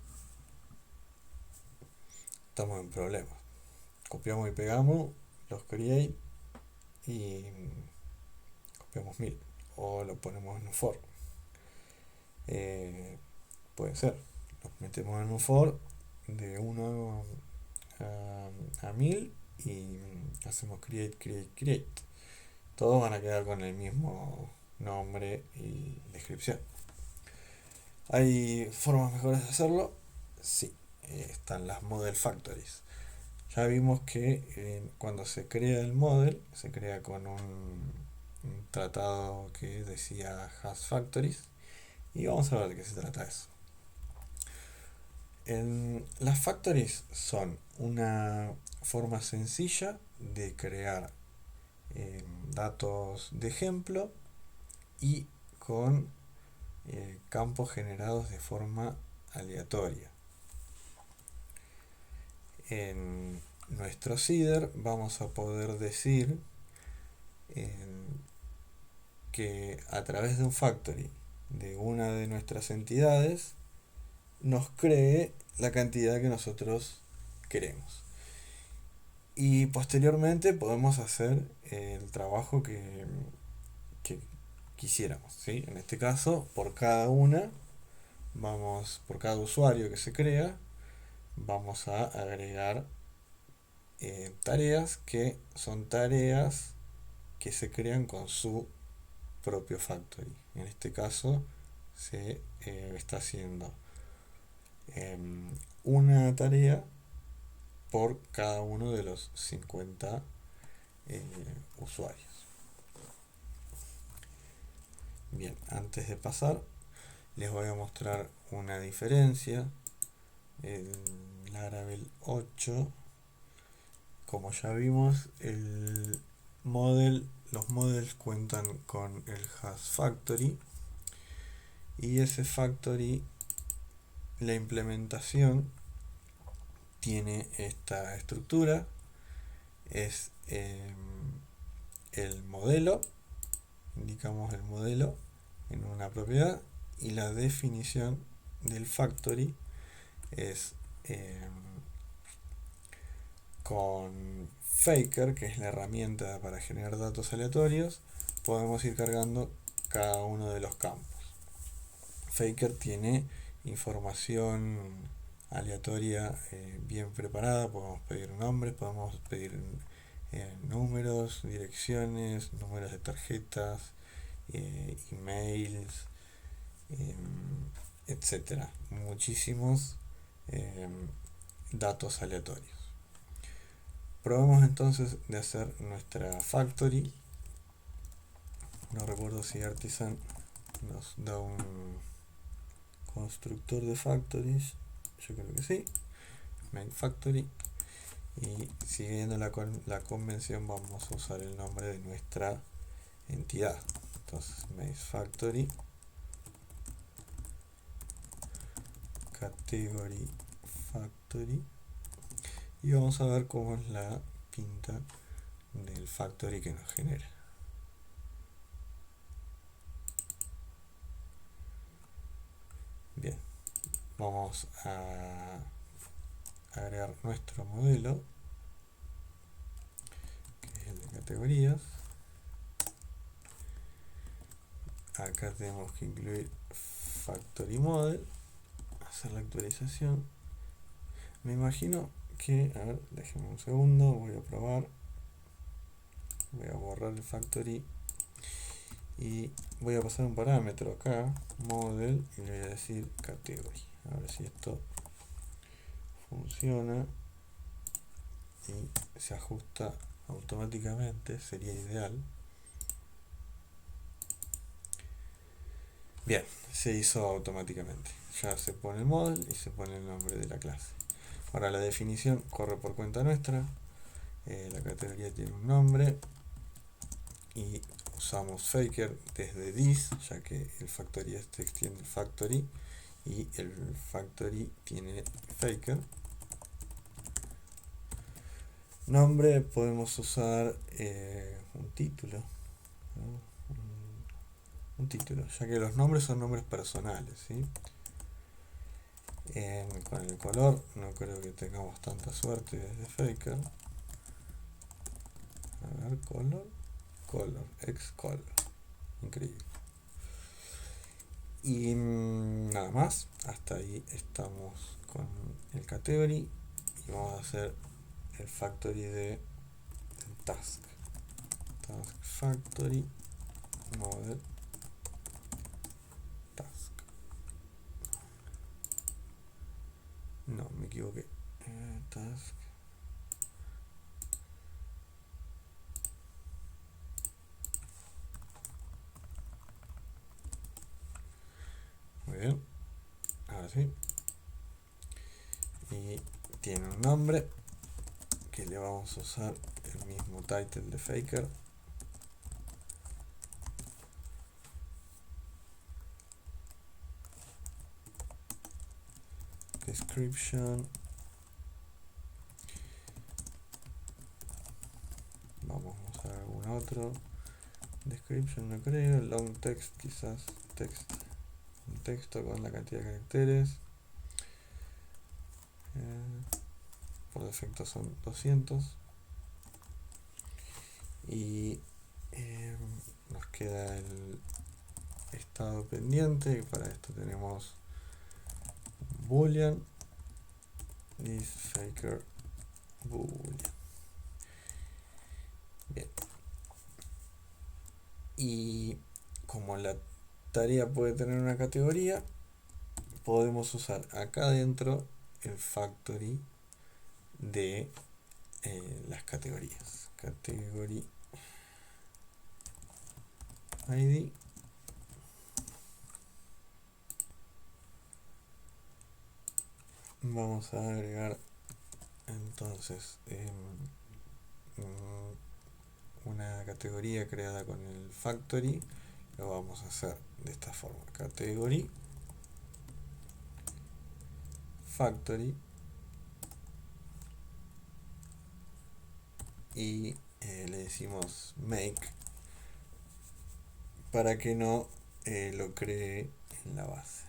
estamos en problemas. Copiamos y pegamos los create y copiamos 1000 o lo ponemos en un for. Puede ser, los metemos en un for de 1 a 1000 y hacemos create. Todos van a quedar con el mismo nombre y descripción. ¿Hay formas mejores de hacerlo? Sí, están las model factories. Ya vimos que cuando se crea el model, se crea con un tratado que decía has factories y vamos a ver de qué se trata eso. Las factories son una forma sencilla de crear datos de ejemplo y con campos generados de forma aleatoria. En nuestro seeder vamos a poder decir que a través de un factory de una de nuestras entidades nos cree la cantidad que nosotros queremos. Y posteriormente podemos hacer el trabajo que quisiéramos, ¿sí? En este caso, por cada por cada usuario que se crea, vamos a agregar tareas que son tareas que se crean con su propio factory. En este caso se está haciendo una tarea por cada uno de los 50 usuarios. Bien, antes de pasar les voy a mostrar una diferencia. El Laravel 8, como ya vimos, los models cuentan con el Hash Factory, y ese factory, la implementación tiene esta estructura. Es el modelo, indicamos el modelo en una propiedad, y la definición del factory es con Faker, que es la herramienta para generar datos aleatorios, podemos ir cargando cada uno de los campos. Faker tiene información aleatoria bien preparada. Podemos pedir nombres, podemos pedir números, direcciones, números de tarjetas, emails, etcétera. Muchísimos datos aleatorios. Probemos entonces de hacer nuestra factory. No recuerdo si Artisan nos da un constructor de factories. Yo creo que sí. Make factory. Y siguiendo la convención, vamos a usar el nombre de nuestra entidad. Entonces, make factory category factory, y vamos a ver cómo es la pinta del factory que nos genera. Bien, vamos a agregar nuestro modelo, que es el de categorías. Acá tenemos que incluir factory model, hacer la actualización. Me imagino que, a ver, déjenme un segundo, voy a probar. Voy a borrar el factory y voy a pasar un parámetro acá, model, y le voy a decir category. A ver si esto funciona y se ajusta automáticamente, sería ideal. Bien, se hizo automáticamente. Ya se pone el model y se pone el nombre de la clase. Ahora la definición corre por cuenta nuestra. La categoría tiene un nombre y usamos Faker desde this, ya que el factory extiende el factory y el factory tiene Faker. Nombre, podemos usar un título, ¿no? Un título, ya que los nombres son nombres personales, ¿sí? Con el color no creo que tengamos tanta suerte desde Faker. A ver, color, Xcolor, increíble. Y nada más, hasta ahí estamos con el category, y vamos a hacer el factory de task factory model task. No, me equivoqué. Task. Muy bien. Ahora sí. y tiene un nombre que le vamos a usar el mismo title de Faker. Description. Vamos a usar algún otro. Description no creo. Long text quizás. Text. Un texto con la cantidad de caracteres. Por defecto son 200. Y nos queda el estado pendiente. Para esto tenemos boolean is faker boolean. Bien. Y como la tarea puede tener una categoría, podemos usar acá adentro el factory de las categorías. Category ID. Vamos a agregar entonces una categoría creada con el factory. Lo vamos a hacer de esta forma: category factory, y le decimos make para que no lo cree en la base.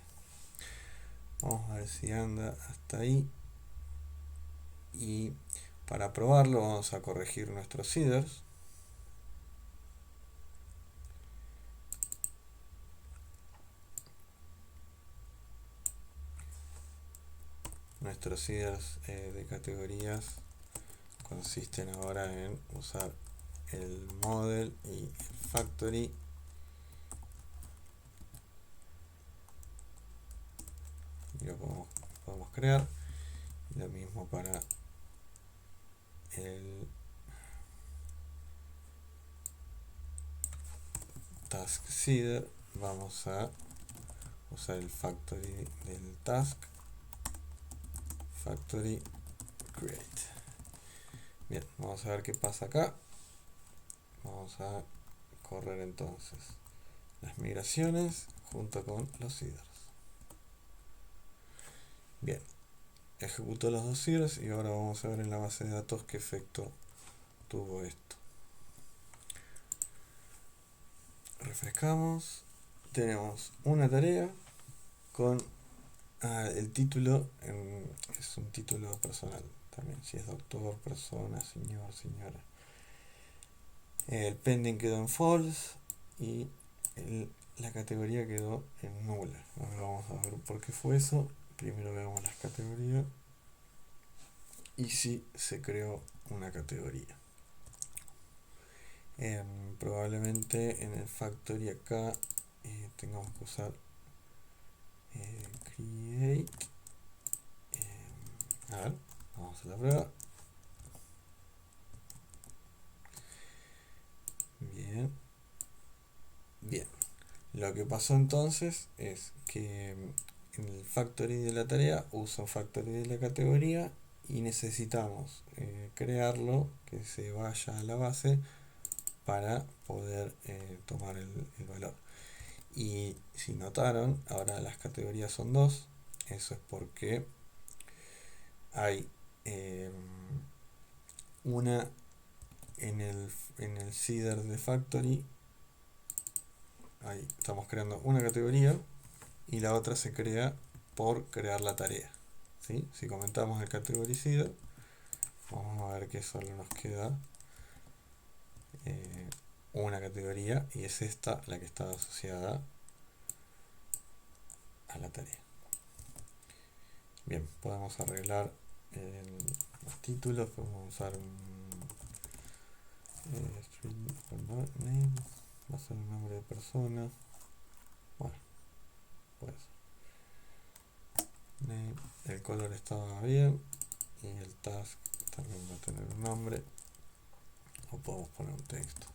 Vamos a ver si anda hasta ahí. Y para probarlo vamos a corregir nuestros headers. Nuestros headers de categorías consisten ahora en usar el model y el factory. Y lo podemos crear. Y lo mismo para el task seeder. Vamos a usar el factory del task, factory create. Bien, vamos a ver qué pasa acá. Vamos a correr entonces las migraciones junto con los headers. Bien, ejecutó los dos headers y ahora vamos a ver en la base de datos qué efecto tuvo esto. Refrescamos. Tenemos una tarea con el título, es un título personal también, si es doctor, persona, señor, señora. El pending quedó en false y la categoría quedó en nula. Ahora vamos a ver por qué fue eso. Primero veamos las categorías y si se creó una categoría. Probablemente en el factory acá tengamos que usar create. A ver, vamos a la prueba. Bien. Bien. Lo que pasó entonces es que en el factory de la tarea usa un factory de la categoría y necesitamos crearlo, que se vaya a la base para poder tomar el valor. Y si notaron, ahora las categorías son dos. Eso es porque hay una en el seeder de factory. Ahí estamos creando una categoría y la otra se crea por crear la tarea. ¿Sí? Si comentamos el category seeder, vamos a ver que solo nos queda una categoría y es esta la que está asociada a la tarea. Bien, podemos arreglar los títulos, podemos usar un string name, va a ser un nombre de persona. Bueno, pues name, el color estaba bien y el task también va a tener un nombre, o podemos poner un texto.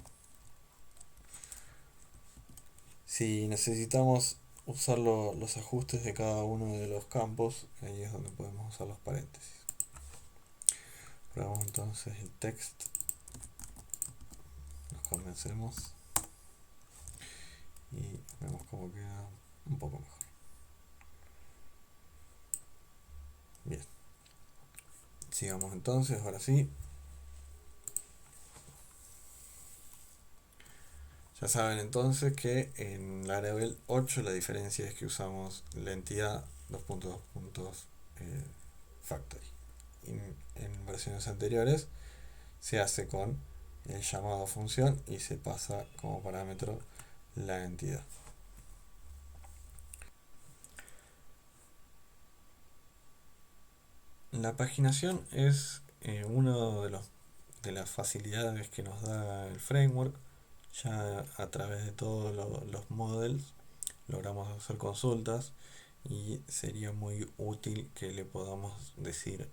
Si necesitamos usar los ajustes de cada uno de los campos. Ahí es donde podemos usar los paréntesis. Probamos entonces el text, nos convencemos y vemos cómo queda un poco mejor. Bien, sigamos entonces, ahora sí. Ya saben entonces que en Laravel 8 la diferencia es que usamos la entidad factory. En versiones anteriores se hace con el llamado función y se pasa como parámetro la entidad. La paginación es uno de las facilidades que nos da el framework. Ya a través de todos los models logramos hacer consultas y sería muy útil que le podamos decir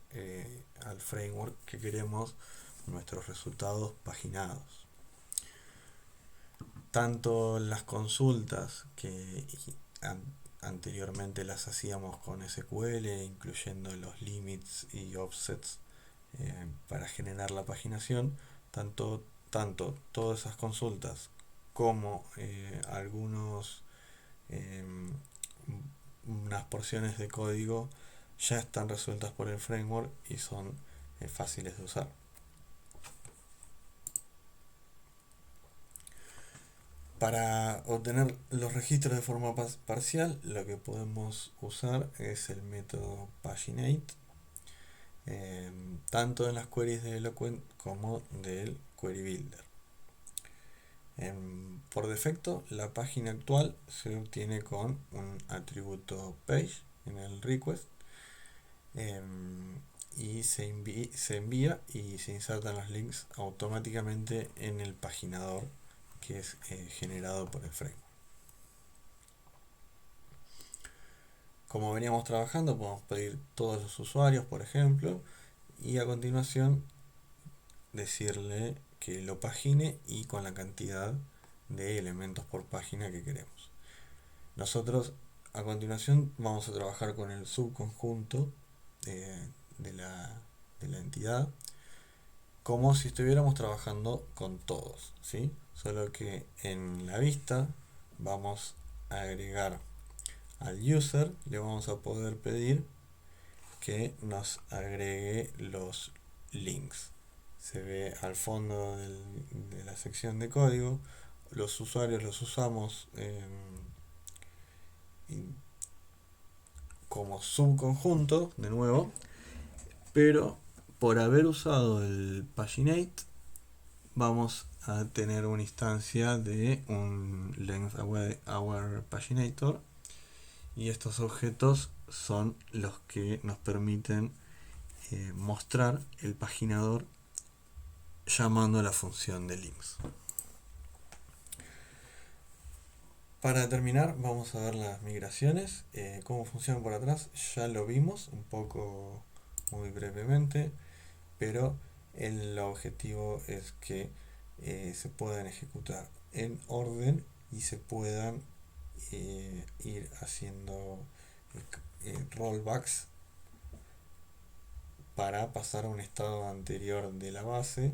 al framework que queremos nuestros resultados paginados. Tanto las consultas que anteriormente las hacíamos con SQL, incluyendo los limits y offsets para generar la paginación, tanto todas esas consultas como algunos unas porciones de código ya están resueltas por el framework y son fáciles de usar. Para obtener los registros de forma parcial, lo que podemos usar es el método paginate, tanto en las queries de Eloquent como del Query Builder. Por defecto, la página actual se obtiene con un atributo page en el request y se envía y se insertan los links automáticamente en el paginador que es generado por el framework. Como veníamos trabajando, podemos pedir todos los usuarios, por ejemplo, y a continuación decirle que lo pagine y con la cantidad de elementos por página que queremos. Nosotros a continuación vamos a trabajar con el subconjunto de la entidad como si estuviéramos trabajando con todos, ¿sí? Solo que en la vista vamos a agregar al user, le vamos a poder pedir que nos agregue los links. Se ve al fondo de la sección de código. Los usuarios los usamos como subconjunto, de nuevo, pero por haber usado el paginate vamos a tener una instancia de un length aware paginator y estos objetos son los que nos permiten mostrar el paginador llamando a la función de links. Para terminar vamos a ver las migraciones, cómo funcionan por atrás, ya lo vimos un poco muy brevemente, pero el objetivo es que se puedan ejecutar en orden y se puedan ir haciendo rollbacks para pasar a un estado anterior de la base,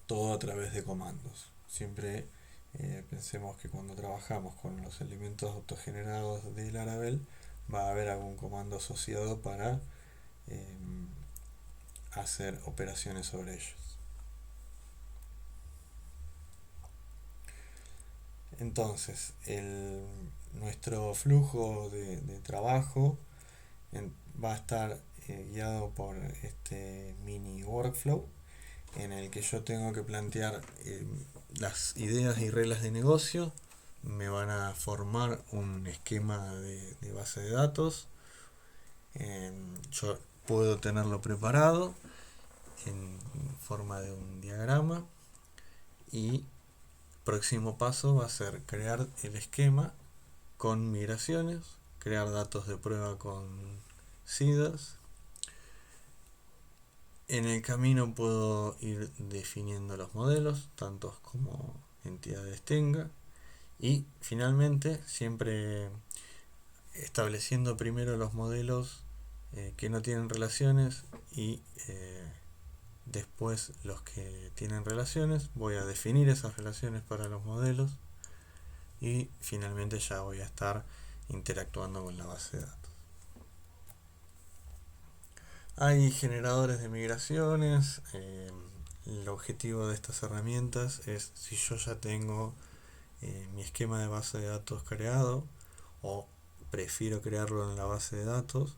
todo a través de comandos. Siempre pensemos que cuando trabajamos con los elementos autogenerados de Laravel va a haber algún comando asociado para hacer operaciones sobre ellos. Entonces, nuestro flujo de trabajo va a estar guiado por este mini workflow en el que yo tengo que plantear las ideas y reglas de negocio. Me van a formar un esquema de base de datos. Yo puedo tenerlo preparado en forma de un diagrama y próximo paso va a ser crear el esquema con migraciones, crear datos de prueba con seeders. En el camino puedo ir definiendo los modelos, tantos como entidades tenga, Y finalmente, siempre estableciendo primero los modelos que no tienen relaciones y después los que tienen relaciones. Voy a definir esas relaciones para los modelos y finalmente ya voy a estar interactuando con la base de datos. Hay generadores de migraciones. El objetivo de estas herramientas es, si yo ya tengo mi esquema de base de datos creado o prefiero crearlo en la base de datos,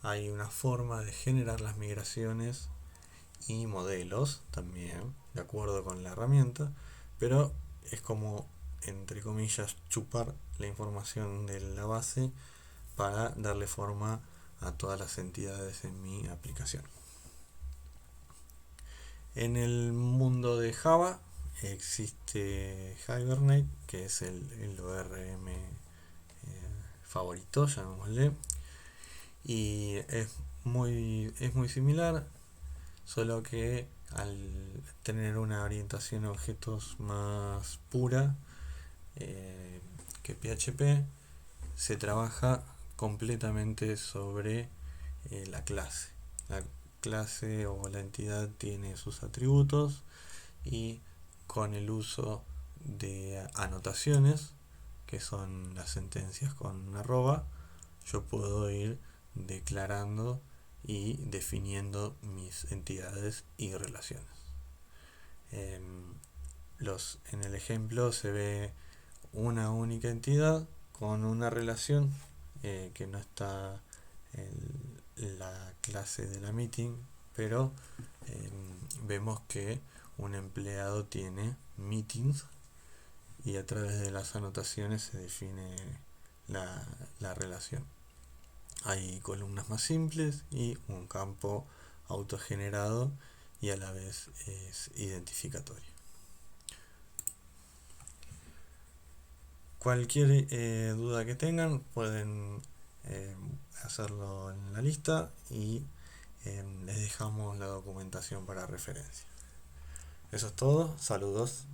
hay una forma de generar las migraciones y modelos también, de acuerdo con la herramienta, pero es como, entre comillas, chupar la información de la base para darle forma a todas las entidades en mi aplicación. En el mundo de Java existe Hibernate, que es el ORM favorito, llamémosle, y es muy similar, solo que al tener una orientación a objetos más pura que PHP, se trabaja completamente sobre la clase. La clase o la entidad tiene sus atributos y con el uso de anotaciones, que son las sentencias con arroba, yo puedo ir declarando y definiendo mis entidades y relaciones. En el ejemplo se ve una única entidad con una relación que no está en la clase de la meeting, pero vemos que un empleado tiene meetings y a través de las anotaciones se define la relación. Hay columnas más simples y un campo autogenerado y a la vez es identificatorio. Cualquier duda que tengan pueden hacerlo en la lista y les dejamos la documentación para referencia. Eso es todo, saludos.